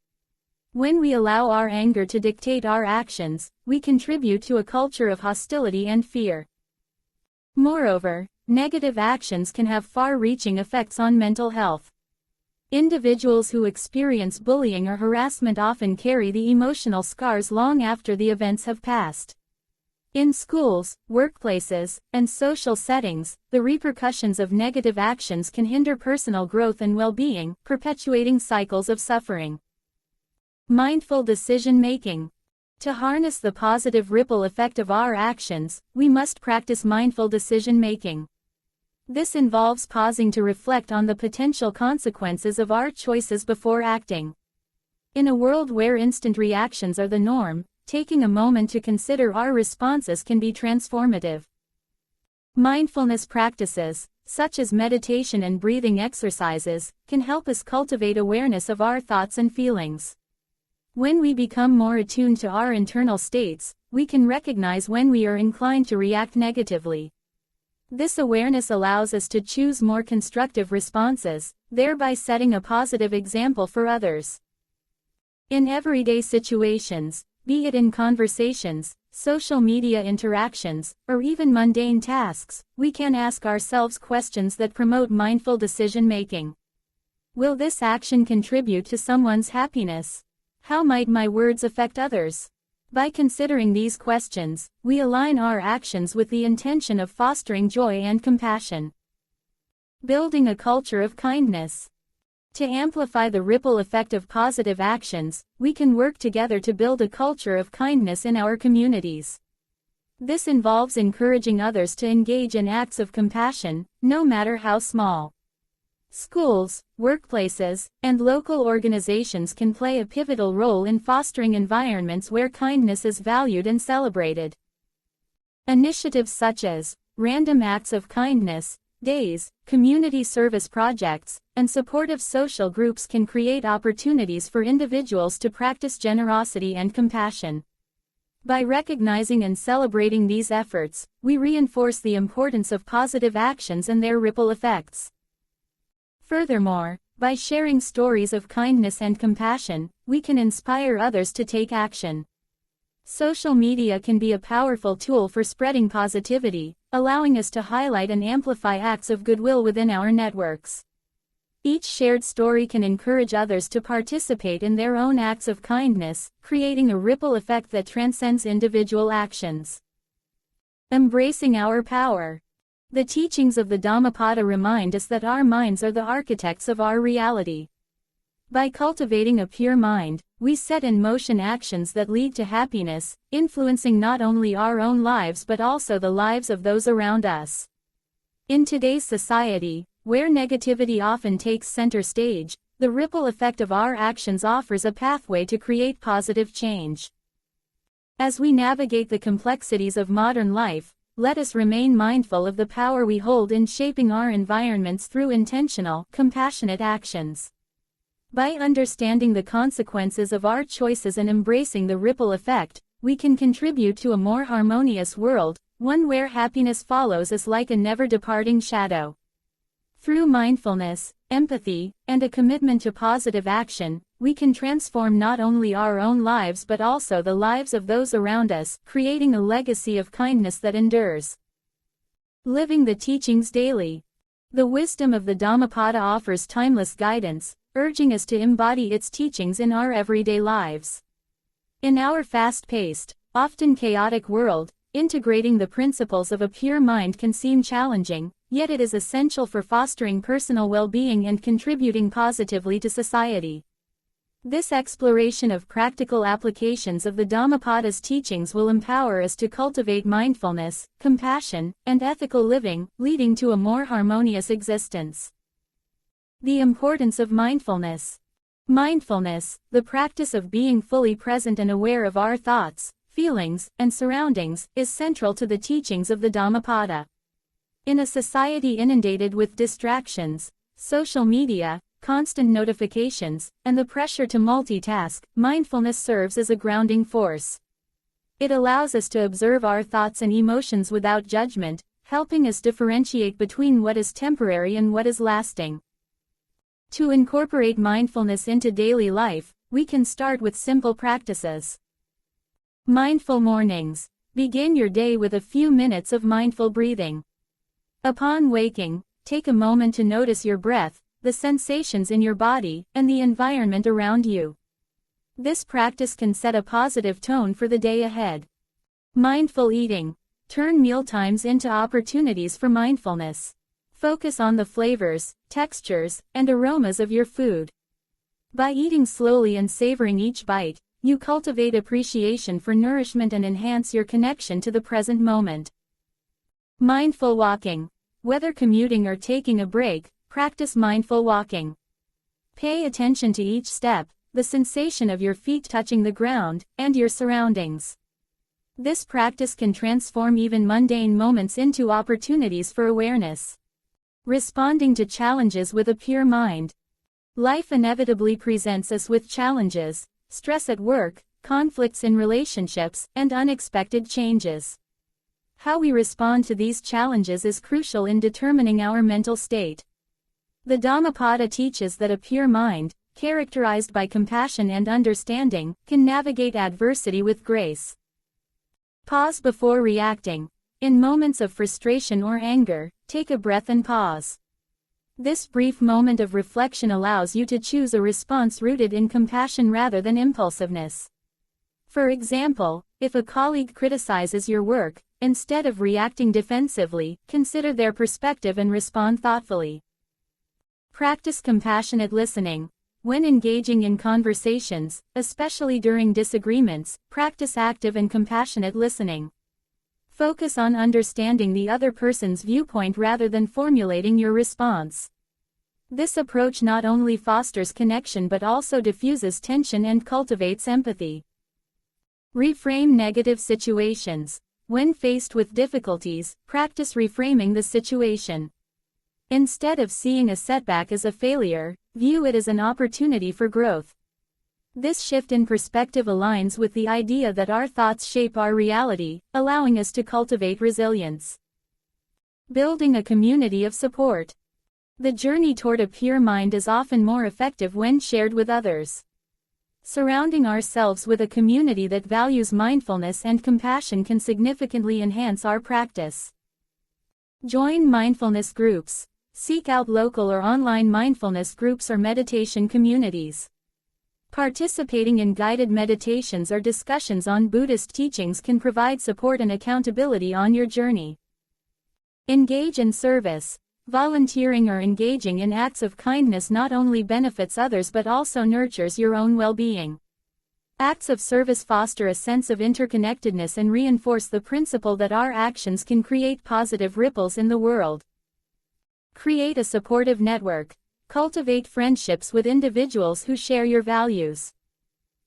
When we allow our anger to dictate our actions, we contribute to a culture of hostility and fear. Moreover, negative actions can have far-reaching effects on mental health. Individuals who experience bullying or harassment often carry the emotional scars long after the events have passed. In schools, workplaces, and social settings, the repercussions of negative actions can hinder personal growth and well-being, perpetuating cycles of suffering. Mindful decision-making. To harness the positive ripple effect of our actions, we must practice mindful decision-making. This involves pausing to reflect on the potential consequences of our choices before acting. In a world where instant reactions are the norm, taking a moment to consider our responses can be transformative. Mindfulness practices, such as meditation and breathing exercises, can help us cultivate awareness of our thoughts and feelings. When we become more attuned to our internal states, we can recognize when we are inclined to react negatively. This awareness allows us to choose more constructive responses, thereby setting a positive example for others. In everyday situations, be it in conversations, social media interactions, or even mundane tasks, we can ask ourselves questions that promote mindful decision-making. Will this action contribute to someone's happiness? How might my words affect others? By considering these questions, we align our actions with the intention of fostering joy and compassion. Building a culture of kindness. To amplify the ripple effect of positive actions, we can work together to build a culture of kindness in our communities. This involves encouraging others to engage in acts of compassion, no matter how small. Schools, workplaces, and local organizations can play a pivotal role in fostering environments where kindness is valued and celebrated. Initiatives such as random acts of kindness days, community service projects, and supportive social groups can create opportunities for individuals to practice generosity and compassion. By recognizing and celebrating these efforts, we reinforce the importance of positive actions and their ripple effects. Furthermore, by sharing stories of kindness and compassion, we can inspire others to take action. Social media can be a powerful tool for spreading positivity, allowing us to highlight and amplify acts of goodwill within our networks. Each shared story can encourage others to participate in their own acts of kindness, creating a ripple effect that transcends individual actions. Embracing our power. The teachings of the Dhammapada remind us that our minds are the architects of our reality. By cultivating a pure mind, we set in motion actions that lead to happiness, influencing not only our own lives but also the lives of those around us. In today's society, where negativity often takes center stage, the ripple effect of our actions offers a pathway to create positive change. As we navigate the complexities of modern life, let us remain mindful of the power we hold in shaping our environments through intentional, compassionate actions. By understanding the consequences of our choices and embracing the ripple effect, we can contribute to a more harmonious world, one where happiness follows us like a never-departing shadow. Through mindfulness, empathy, and a commitment to positive action, we can transform not only our own lives but also the lives of those around us, creating a legacy of kindness that endures. Living the teachings daily. The wisdom of the Dhammapada offers timeless guidance, urging us to embody its teachings in our everyday lives. In our fast-paced, often chaotic world, integrating the principles of a pure mind can seem challenging, yet it is essential for fostering personal well-being and contributing positively to society. This exploration of practical applications of the Dhammapada's teachings will empower us to cultivate mindfulness, compassion, and ethical living, leading to a more harmonious existence. The importance of mindfulness. Mindfulness, the practice of being fully present and aware of our thoughts, feelings, and surroundings, is central to the teachings of the Dhammapada. In a society inundated with distractions, social media, constant notifications, and the pressure to multitask, mindfulness serves as a grounding force. It allows us to observe our thoughts and emotions without judgment, helping us differentiate between what is temporary and what is lasting. To incorporate mindfulness into daily life, we can start with simple practices. Mindful mornings. Begin your day with a few minutes of mindful breathing. Upon waking, take a moment to notice your breath, the sensations in your body, and the environment around you. This practice can set a positive tone for the day ahead. Mindful eating. Turn mealtimes into opportunities for mindfulness. Focus on the flavors, textures, and aromas of your food. By eating slowly and savoring each bite, you cultivate appreciation for nourishment and enhance your connection to the present moment. Mindful walking. Whether commuting or taking a break, practice mindful walking. Pay attention to each step, the sensation of your feet touching the ground, and your surroundings. This practice can transform even mundane moments into opportunities for awareness. Responding to challenges with a pure mind. Life inevitably presents us with challenges, stress at work, conflicts in relationships, and unexpected changes. How we respond to these challenges is crucial in determining our mental state. The Dhammapada teaches that a pure mind, characterized by compassion and understanding, can navigate adversity with grace. Pause before reacting. In moments of frustration or anger, take a breath and pause. This brief moment of reflection allows you to choose a response rooted in compassion rather than impulsiveness. For example, if a colleague criticizes your work, instead of reacting defensively, consider their perspective and respond thoughtfully. Practice compassionate listening. When engaging in conversations, especially during disagreements, practice active and compassionate listening. Focus on understanding the other person's viewpoint rather than formulating your response. This approach not only fosters connection but also diffuses tension and cultivates empathy. Reframe negative situations. When faced with difficulties, practice reframing the situation. Instead of seeing a setback as a failure, view it as an opportunity for growth. This shift in perspective aligns with the idea that our thoughts shape our reality, allowing us to cultivate resilience. Building a community of support. The journey toward a pure mind is often more effective when shared with others. Surrounding ourselves with a community that values mindfulness and compassion can significantly enhance our practice. Join mindfulness groups. Seek out local or online mindfulness groups or meditation communities. Participating in guided meditations or discussions on Buddhist teachings can provide support and accountability on your journey. Engage in service. Volunteering or engaging in acts of kindness not only benefits others but also nurtures your own well-being. Acts of service foster a sense of interconnectedness and reinforce the principle that our actions can create positive ripples in the world. Create a supportive network. Cultivate friendships with individuals who share your values.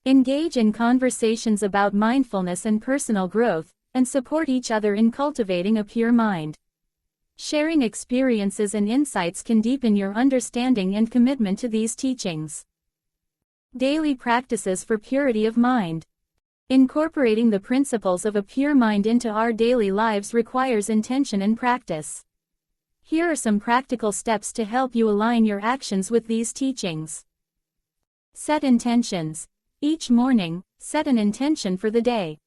Engage in conversations about mindfulness and personal growth, and support each other in cultivating a pure mind. Sharing experiences and insights can deepen your understanding and commitment to these teachings. Daily practices for purity of mind. Incorporating the principles of a pure mind into our daily lives requires intention and practice. Here are some practical steps to help you align your actions with these teachings. Set intentions. Each morning, set an intention for the day.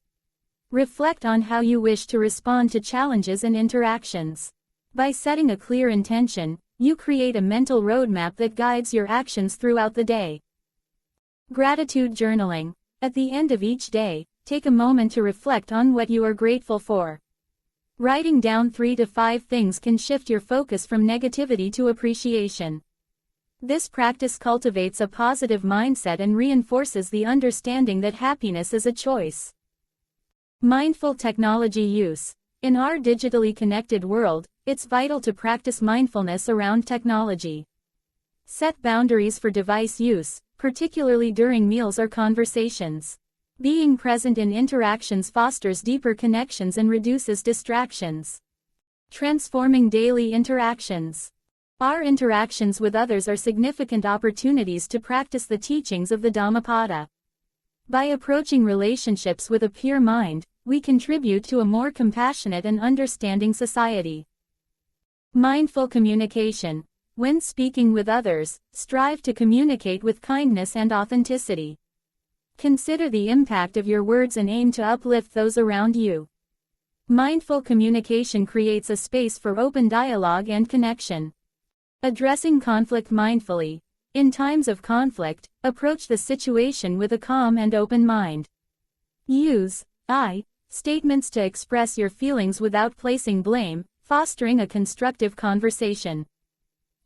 Reflect on how you wish to respond to challenges and interactions. By setting a clear intention, you create a mental roadmap that guides your actions throughout the day. Gratitude journaling. At the end of each day, take a moment to reflect on what you are grateful for. Writing down 3 to 5 things can shift your focus from negativity to appreciation. This practice cultivates a positive mindset and reinforces the understanding that happiness is a choice. Mindful technology use. In our digitally connected world, it's vital to practice mindfulness around technology. Set boundaries for device use, particularly during meals or conversations. Being present in interactions fosters deeper connections and reduces distractions. Transforming daily interactions. Our interactions with others are significant opportunities to practice the teachings of the Dhammapada. By approaching relationships with a pure mind, we contribute to a more compassionate and understanding society. Mindful communication. When speaking with others, strive to communicate with kindness and authenticity. Consider the impact of your words and aim to uplift those around you. Mindful communication creates a space for open dialogue and connection. Addressing conflict mindfully. In times of conflict, approach the situation with a calm and open mind. Use I statements to express your feelings without placing blame, fostering a constructive conversation.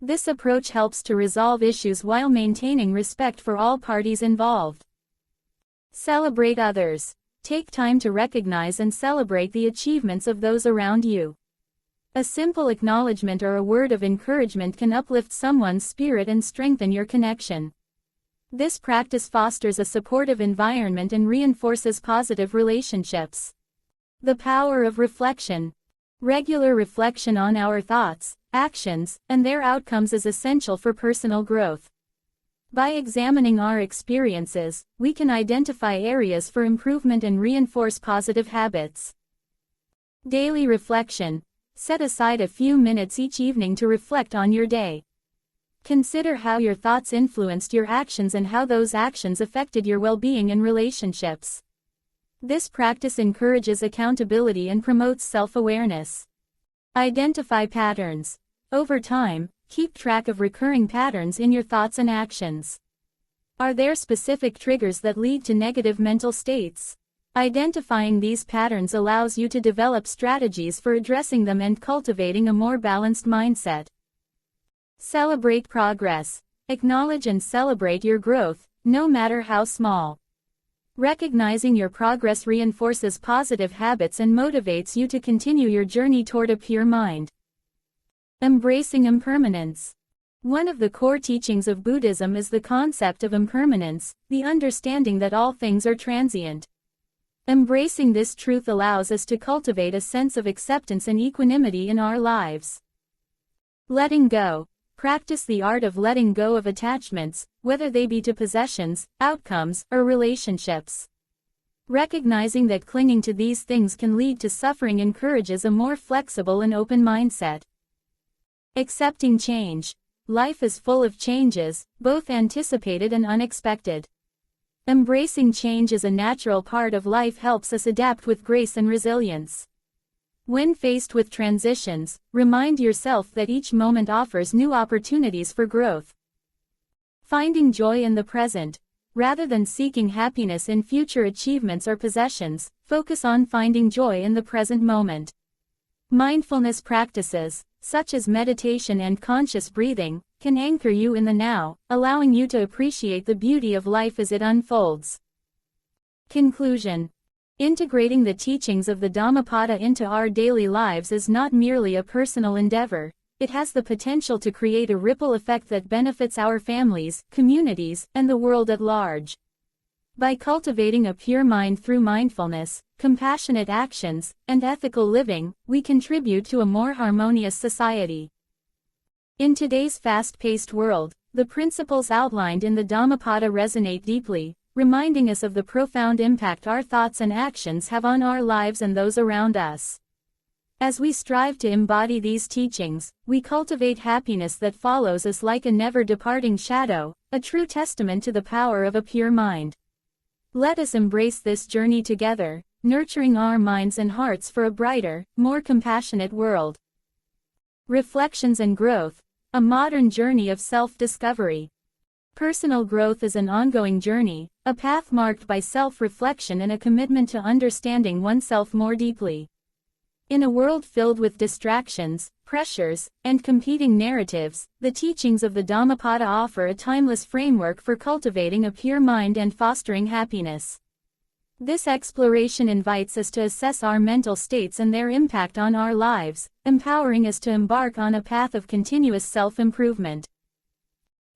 This approach helps to resolve issues while maintaining respect for all parties involved. Celebrate others. Take time to recognize and celebrate the achievements of those around you. A simple acknowledgement or a word of encouragement can uplift someone's spirit and strengthen your connection. This practice fosters a supportive environment and reinforces positive relationships. The power of reflection. Regular reflection on our thoughts, actions, and their outcomes is essential for personal growth. By examining our experiences, we can identify areas for improvement and reinforce positive habits. Daily reflection. Set aside a few minutes each evening to reflect on your day. Consider how your thoughts influenced your actions and how those actions affected your well-being and relationships. This practice encourages accountability and promotes self-awareness. Identify patterns. Over time, keep track of recurring patterns in your thoughts and actions. Are there specific triggers that lead to negative mental states? Identifying these patterns allows you to develop strategies for addressing them and cultivating a more balanced mindset. Celebrate progress. Acknowledge and celebrate your growth, no matter how small. Recognizing your progress reinforces positive habits and motivates you to continue your journey toward a pure mind. Embracing impermanence. One of the core teachings of Buddhism is the concept of impermanence, the understanding that all things are transient. Embracing this truth allows us to cultivate a sense of acceptance and equanimity in our lives. Letting go. Practice the art of letting go of attachments, whether they be to possessions, outcomes, or relationships. Recognizing that clinging to these things can lead to suffering encourages a more flexible and open mindset. Accepting change. Life is full of changes, both anticipated and unexpected. Embracing change as a natural part of life helps us adapt with grace and resilience. When faced with transitions, remind yourself that each moment offers new opportunities for growth. Finding joy in the present. Rather than seeking happiness in future achievements or possessions, focus on finding joy in the present moment. Mindfulness practices, such as meditation and conscious breathing, can anchor you in the now, allowing you to appreciate the beauty of life as it unfolds. Conclusion. Integrating the teachings of the Dhammapada into our daily lives is not merely a personal endeavor, it has the potential to create a ripple effect that benefits our families, communities, and the world at large. By cultivating a pure mind through mindfulness, compassionate actions, and ethical living, we contribute to a more harmonious society. In today's fast-paced world, the principles outlined in the Dhammapada resonate deeply, reminding us of the profound impact our thoughts and actions have on our lives and those around us. As we strive to embody these teachings, we cultivate happiness that follows us like a never-departing shadow, a true testament to the power of a pure mind. Let us embrace this journey together, nurturing our minds and hearts for a brighter, more compassionate world. Reflections and growth, a modern journey of self-discovery. Personal growth is an ongoing journey, a path marked by self-reflection and a commitment to understanding oneself more deeply. In a world filled with distractions, pressures, and competing narratives, the teachings of the Dhammapada offer a timeless framework for cultivating a pure mind and fostering happiness. This exploration invites us to assess our mental states and their impact on our lives, empowering us to embark on a path of continuous self-improvement.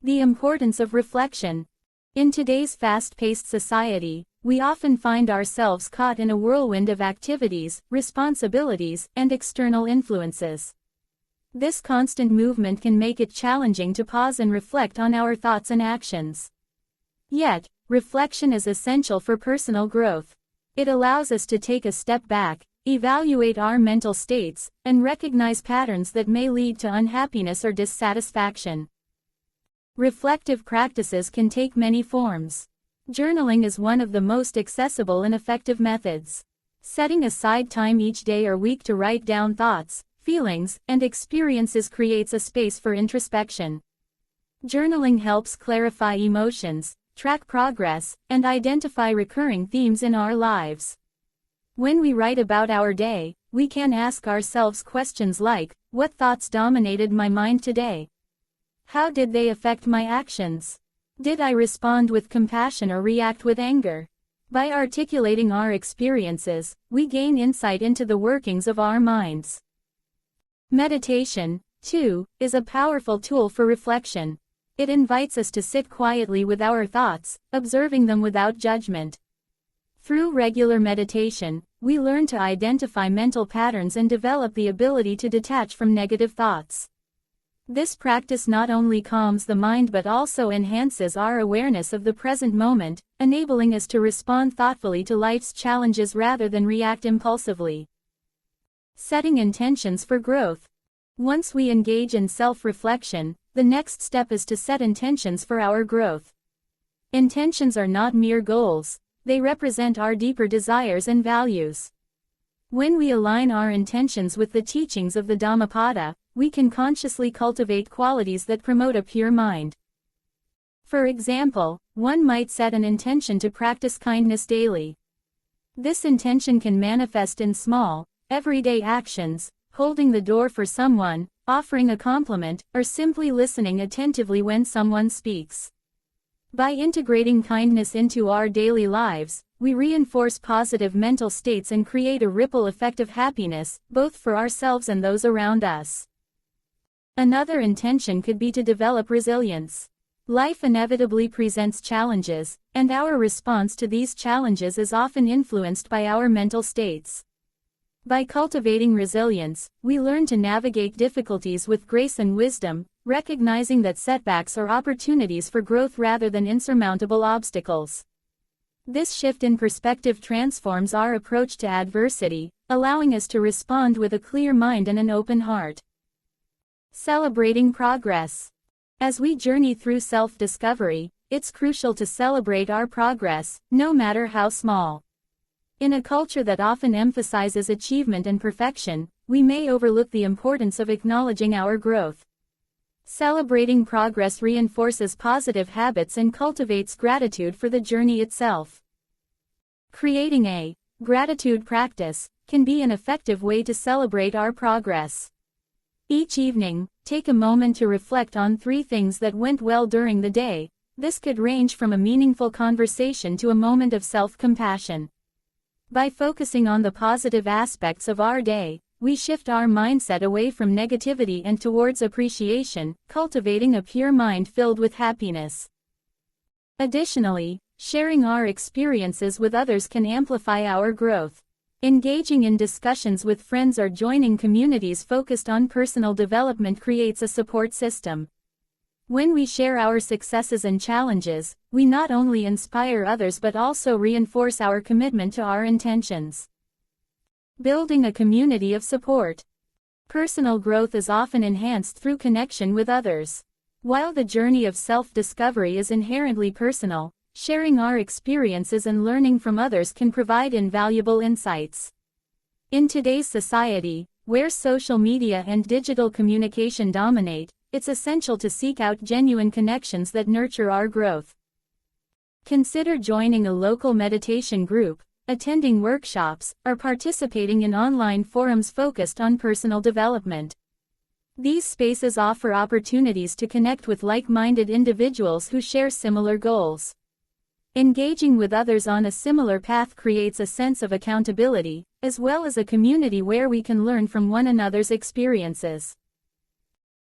The importance of reflection. In today's fast-paced society, we often find ourselves caught in a whirlwind of activities, responsibilities, and external influences. This constant movement can make it challenging to pause and reflect on our thoughts and actions. Yet, reflection is essential for personal growth. It allows us to take a step back, evaluate our mental states, and recognize patterns that may lead to unhappiness or dissatisfaction. Reflective practices can take many forms. Journaling is one of the most accessible and effective methods. Setting aside time each day or week to write down thoughts, feelings, and experiences creates a space for introspection. Journaling helps clarify emotions, track progress, and identify recurring themes in our lives. When we write about our day, we can ask ourselves questions like, what thoughts dominated my mind today? How did they affect my actions? Did I respond with compassion or react with anger? By articulating our experiences, we gain insight into the workings of our minds. Meditation, too, is a powerful tool for reflection. It invites us to sit quietly with our thoughts, observing them without judgment. Through regular meditation, we learn to identify mental patterns and develop the ability to detach from negative thoughts. This practice not only calms the mind but also enhances our awareness of the present moment, enabling us to respond thoughtfully to life's challenges rather than react impulsively. Setting intentions for growth. Once we engage in self-reflection, the next step is to set intentions for our growth. Intentions are not mere goals, they represent our deeper desires and values. When we align our intentions with the teachings of the Dhammapada, we can consciously cultivate qualities that promote a pure mind. For example, one might set an intention to practice kindness daily. This intention can manifest in small, everyday actions, holding the door for someone, offering a compliment, or simply listening attentively when someone speaks. By integrating kindness into our daily lives, we reinforce positive mental states and create a ripple effect of happiness, both for ourselves and those around us. Another intention could be to develop resilience. Life inevitably presents challenges, and our response to these challenges is often influenced by our mental states. By cultivating resilience, we learn to navigate difficulties with grace and wisdom, recognizing that setbacks are opportunities for growth rather than insurmountable obstacles. This shift in perspective transforms our approach to adversity, allowing us to respond with a clear mind and an open heart. Celebrating progress. As we journey through self-discovery, it's crucial to celebrate our progress, no matter how small. In a culture that often emphasizes achievement and perfection, we may overlook the importance of acknowledging our growth. Celebrating progress reinforces positive habits and cultivates gratitude for the journey itself. Creating a gratitude practice can be an effective way to celebrate our progress. Each evening, take a moment to reflect on 3 things that went well during the day. This could range from a meaningful conversation to a moment of self-compassion. By focusing on the positive aspects of our day, we shift our mindset away from negativity and towards appreciation, cultivating a pure mind filled with happiness. Additionally, Sharing our experiences with others can amplify our growth. Engaging in discussions with friends or joining communities focused on personal development creates a support system. When we share our successes and challenges, we not only inspire others but also reinforce our commitment to our intentions. Building a community of support. Personal growth is often enhanced through connection with others. While the journey of self-discovery is inherently personal, sharing our experiences and learning from others can provide invaluable insights. In today's society, where social media and digital communication dominate, it's essential to seek out genuine connections that nurture our growth. Consider joining a local meditation group, attending workshops, or participating in online forums focused on personal development. These spaces offer opportunities to connect with like-minded individuals who share similar goals. Engaging with others on a similar path creates a sense of accountability, as well as a community where we can learn from one another's experiences.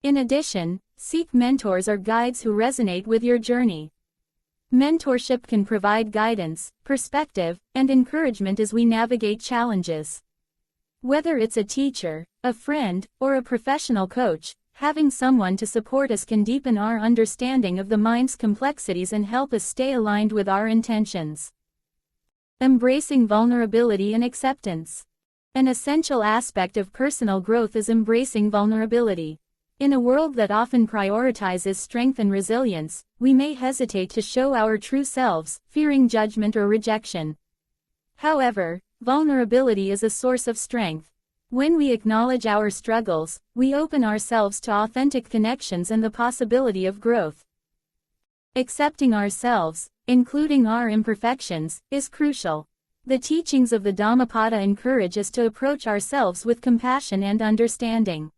In addition, seek mentors or guides who resonate with your journey. Mentorship can provide guidance, perspective, and encouragement as we navigate challenges. Whether it's a teacher, a friend, or a professional coach, having someone to support us can deepen our understanding of the mind's complexities and help us stay aligned with our intentions. Embracing vulnerability and acceptance. An essential aspect of personal growth is embracing vulnerability. In a world that often prioritizes strength and resilience, we may hesitate to show our true selves, fearing judgment or rejection. However, vulnerability is a source of strength. When we acknowledge our struggles, we open ourselves to authentic connections and the possibility of growth. Accepting ourselves, including our imperfections, is crucial. The teachings of the Dhammapada encourage us to approach ourselves with compassion and understanding.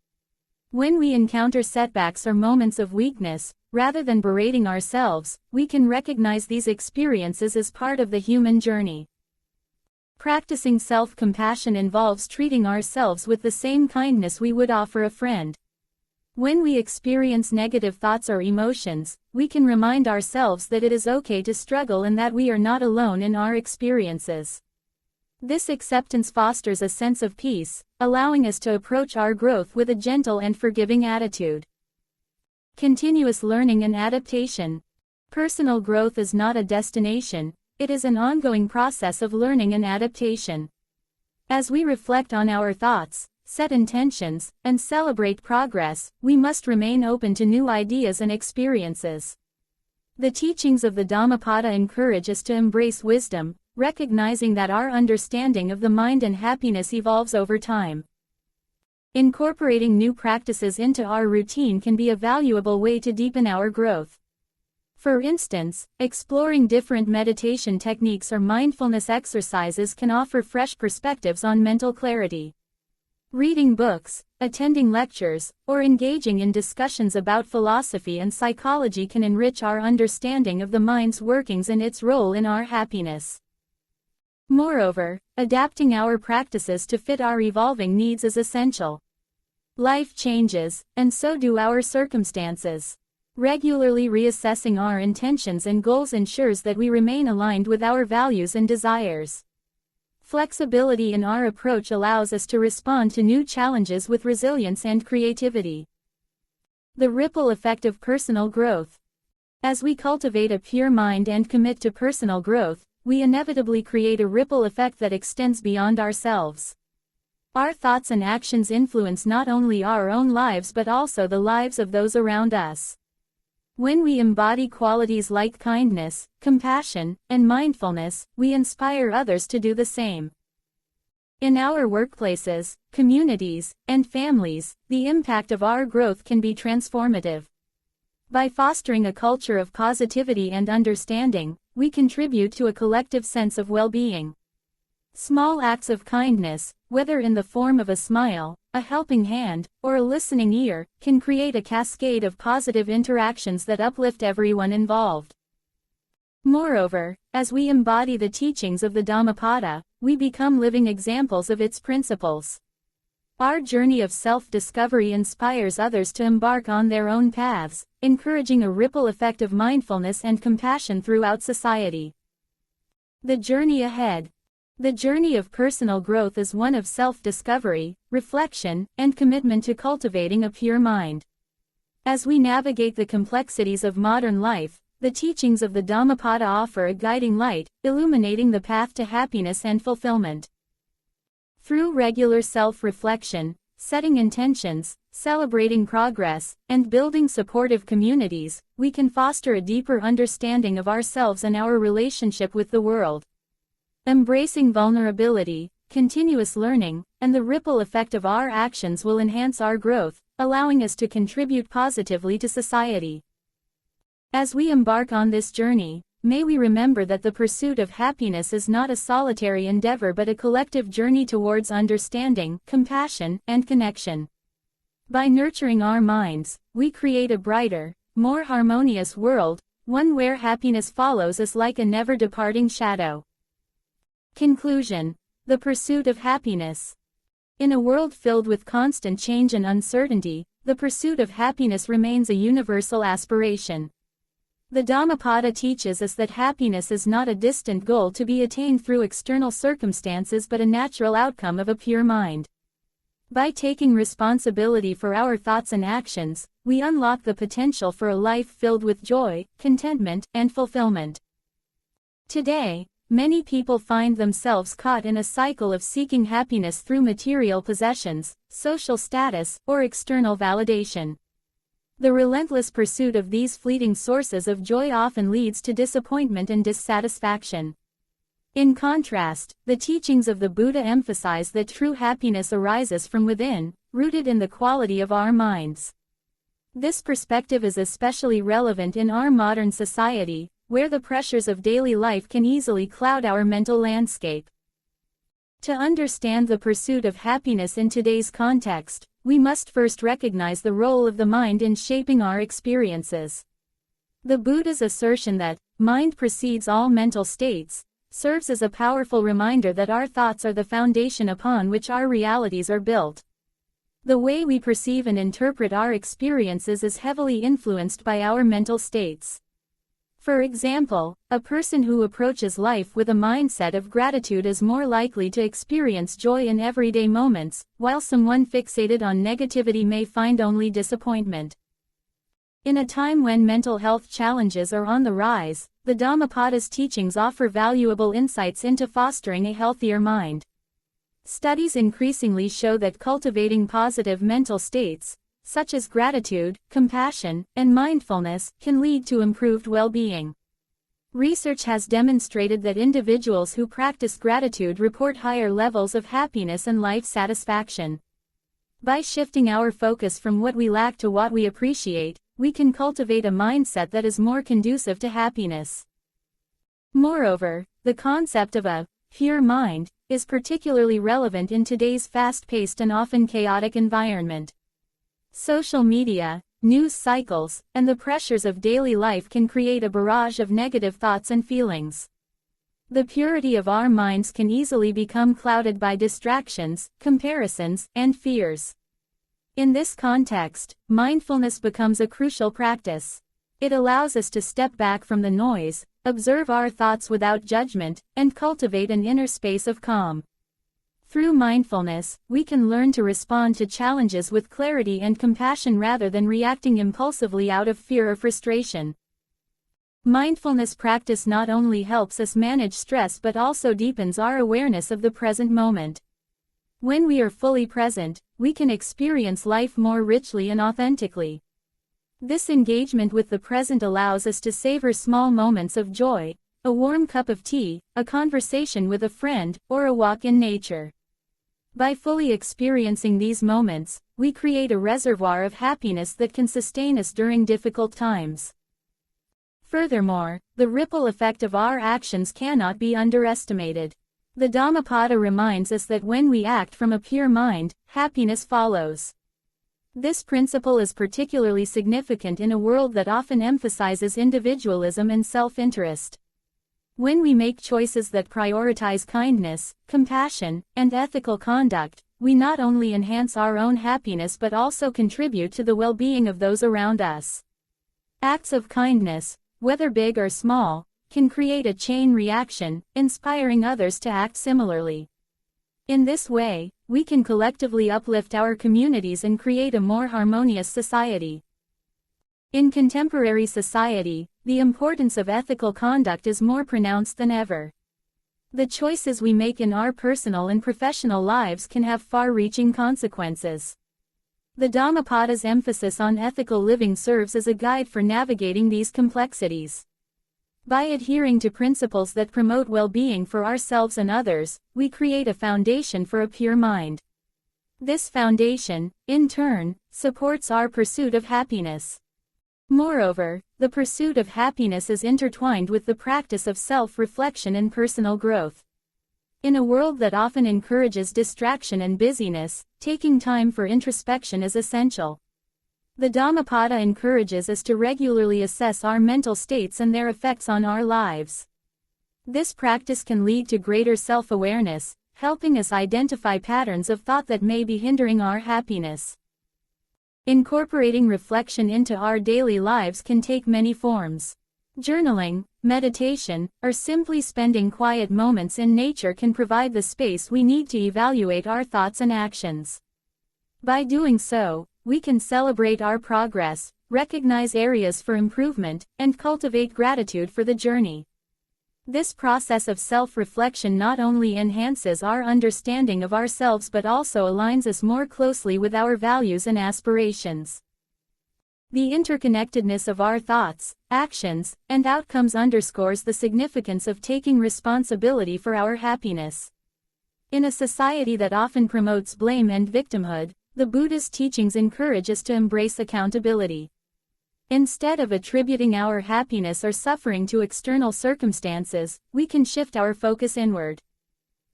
When we encounter setbacks or moments of weakness, rather than berating ourselves, we can recognize these experiences as part of the human journey. Practicing self-compassion involves treating ourselves with the same kindness we would offer a friend. When we experience negative thoughts or emotions, we can remind ourselves that it is okay to struggle and that we are not alone in our experiences. This acceptance fosters a sense of peace, allowing us to approach our growth with a gentle and forgiving attitude. Continuous learning and adaptation. Personal growth is not a destination, it is an ongoing process of learning and adaptation. As we reflect on our thoughts, set intentions, and celebrate progress, we must remain open to new ideas and experiences. The teachings of the Dhammapada encourage us to embrace wisdom, recognizing that our understanding of the mind and happiness evolves over time. Incorporating new practices into our routine can be a valuable way to deepen our growth. For instance, exploring different meditation techniques or mindfulness exercises can offer fresh perspectives on mental clarity. Reading books, attending lectures, or engaging in discussions about philosophy and psychology can enrich our understanding of the mind's workings and its role in our happiness. Moreover, adapting our practices to fit our evolving needs is essential. Life changes, and so do our circumstances. Regularly reassessing our intentions and goals ensures that we remain aligned with our values and desires. Flexibility in our approach allows us to respond to new challenges with resilience and creativity. The ripple effect of personal growth. As we cultivate a pure mind and commit to personal growth, we inevitably create a ripple effect that extends beyond ourselves. Our thoughts and actions influence not only our own lives but also the lives of those around us. When we embody qualities like kindness, compassion, and mindfulness, we inspire others to do the same. In our workplaces, communities, and families, the impact of our growth can be transformative. By fostering a culture of positivity and understanding, we contribute to a collective sense of well-being. Small acts of kindness, whether in the form of a smile, a helping hand, or a listening ear, can create a cascade of positive interactions that uplift everyone involved. Moreover, as we embody the teachings of the Dhammapada, we become living examples of its principles. Our journey of self-discovery inspires others to embark on their own paths, encouraging a ripple effect of mindfulness and compassion throughout society. The journey ahead. The journey of personal growth is one of self-discovery, reflection, and commitment to cultivating a pure mind. As we navigate the complexities of modern life, the teachings of the Dhammapada offer a guiding light, illuminating the path to happiness and fulfillment. Through regular self-reflection, setting intentions, celebrating progress, and building supportive communities, we can foster a deeper understanding of ourselves and our relationship with the world. Embracing vulnerability, continuous learning, and the ripple effect of our actions will enhance our growth, allowing us to contribute positively to society. As we embark on this journey, may we remember that the pursuit of happiness is not a solitary endeavor but a collective journey towards understanding, compassion, and connection. By nurturing our minds, we create a brighter, more harmonious world, one where happiness follows us like a never-departing shadow. Conclusion. The pursuit of happiness. In a world filled with constant change and uncertainty, the pursuit of happiness remains a universal aspiration. The Dhammapada teaches us that happiness is not a distant goal to be attained through external circumstances but a natural outcome of a pure mind. By taking responsibility for our thoughts and actions, we unlock the potential for a life filled with joy, contentment, and fulfillment. Today, many people find themselves caught in a cycle of seeking happiness through material possessions, social status, or external validation. The relentless pursuit of these fleeting sources of joy often leads to disappointment and dissatisfaction. In contrast, the teachings of the Buddha emphasize that true happiness arises from within, rooted in the quality of our minds. This perspective is especially relevant in our modern society, where the pressures of daily life can easily cloud our mental landscape. To understand the pursuit of happiness in today's context, we must first recognize the role of the mind in shaping our experiences. The Buddha's assertion that mind precedes all mental states serves as a powerful reminder that our thoughts are the foundation upon which our realities are built. The way we perceive and interpret our experiences is heavily influenced by our mental states. For example, a person who approaches life with a mindset of gratitude is more likely to experience joy in everyday moments, while someone fixated on negativity may find only disappointment. In a time when mental health challenges are on the rise, the Dhammapada's teachings offer valuable insights into fostering a healthier mind. Studies increasingly show that cultivating positive mental states, such as gratitude, compassion, and mindfulness, can lead to improved well-being. Research has demonstrated that individuals who practice gratitude report higher levels of happiness and life satisfaction. By shifting our focus from what we lack to what we appreciate, we can cultivate a mindset that is more conducive to happiness. Moreover, the concept of a pure mind is particularly relevant in today's fast-paced and often chaotic environment. Social media, news cycles, and the pressures of daily life can create a barrage of negative thoughts and feelings. The purity of our minds can easily become clouded by distractions, comparisons, and fears. In this context, mindfulness becomes a crucial practice. It allows us to step back from the noise, observe our thoughts without judgment, and cultivate an inner space of calm. Through mindfulness, we can learn to respond to challenges with clarity and compassion rather than reacting impulsively out of fear or frustration. Mindfulness practice not only helps us manage stress but also deepens our awareness of the present moment. When we are fully present, we can experience life more richly and authentically. This engagement with the present allows us to savor small moments of joy, a warm cup of tea, a conversation with a friend, or a walk in nature. By fully experiencing these moments, we create a reservoir of happiness that can sustain us during difficult times. Furthermore, the ripple effect of our actions cannot be underestimated. The Dhammapada reminds us that when we act from a pure mind, happiness follows. This principle is particularly significant in a world that often emphasizes individualism and self-interest. When we make choices that prioritize kindness, compassion, and ethical conduct, we not only enhance our own happiness but also contribute to the well-being of those around us. Acts of kindness, whether big or small, can create a chain reaction, inspiring others to act similarly. In this way, we can collectively uplift our communities and create a more harmonious society. In contemporary society, the importance of ethical conduct is more pronounced than ever. The choices we make in our personal and professional lives can have far-reaching consequences. The Dhammapada's emphasis on ethical living serves as a guide for navigating these complexities. By adhering to principles that promote well-being for ourselves and others, we create a foundation for a pure mind. This foundation, in turn, supports our pursuit of happiness. Moreover, the pursuit of happiness is intertwined with the practice of self-reflection and personal growth. In a world that often encourages distraction and busyness, taking time for introspection is essential. The Dhammapada encourages us to regularly assess our mental states and their effects on our lives. This practice can lead to greater self-awareness, helping us identify patterns of thought that may be hindering our happiness. Incorporating reflection into our daily lives can take many forms. Journaling, meditation, or simply spending quiet moments in nature can provide the space we need to evaluate our thoughts and actions. By doing so, we can celebrate our progress, recognize areas for improvement, and cultivate gratitude for the journey. This process of self-reflection not only enhances our understanding of ourselves but also aligns us more closely with our values and aspirations. The interconnectedness of our thoughts, actions, and outcomes underscores the significance of taking responsibility for our happiness. In a society that often promotes blame and victimhood, the Buddhist teachings encourage us to embrace accountability. Instead of attributing our happiness or suffering to external circumstances, we can shift our focus inward.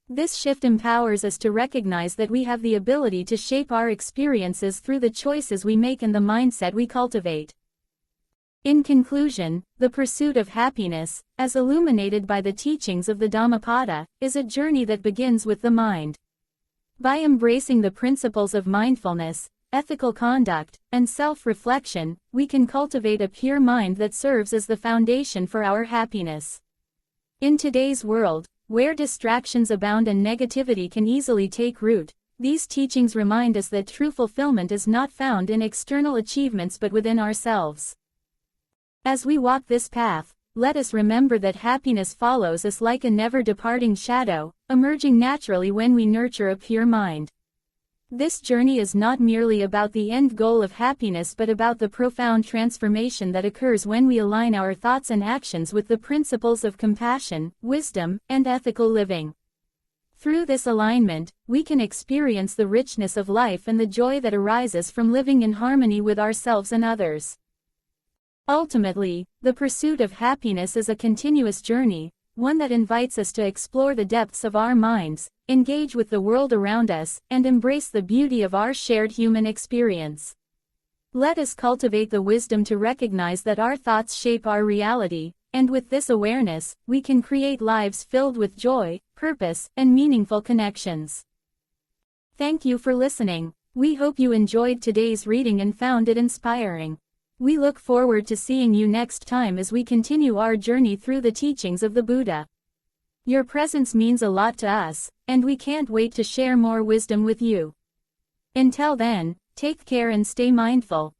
This shift empowers us to recognize that we have the ability to shape our experiences through the choices we make and the mindset we cultivate. In conclusion, the pursuit of happiness, as illuminated by the teachings of the Dhammapada, is a journey that begins with the mind. By embracing the principles of mindfulness, ethical conduct, and self-reflection, we can cultivate a pure mind that serves as the foundation for our happiness. In today's world, where distractions abound and negativity can easily take root, these teachings remind us that true fulfillment is not found in external achievements but within ourselves. As we walk this path, let us remember that happiness follows us like a never-departing shadow, emerging naturally when we nurture a pure mind. This journey is not merely about the end goal of happiness but about the profound transformation that occurs when we align our thoughts and actions with the principles of compassion, wisdom, and ethical living. Through this alignment, we can experience the richness of life and the joy that arises from living in harmony with ourselves and others. Ultimately, the pursuit of happiness is a continuous journey, one that invites us to explore the depths of our minds, engage with the world around us, and embrace the beauty of our shared human experience. Let us cultivate the wisdom to recognize that our thoughts shape our reality, and with this awareness, we can create lives filled with joy, purpose, and meaningful connections. Thank you for listening. We hope you enjoyed today's reading and found it inspiring. We look forward to seeing you next time as we continue our journey through the teachings of the Buddha. Your presence means a lot to us, and we can't wait to share more wisdom with you. Until then, take care and stay mindful.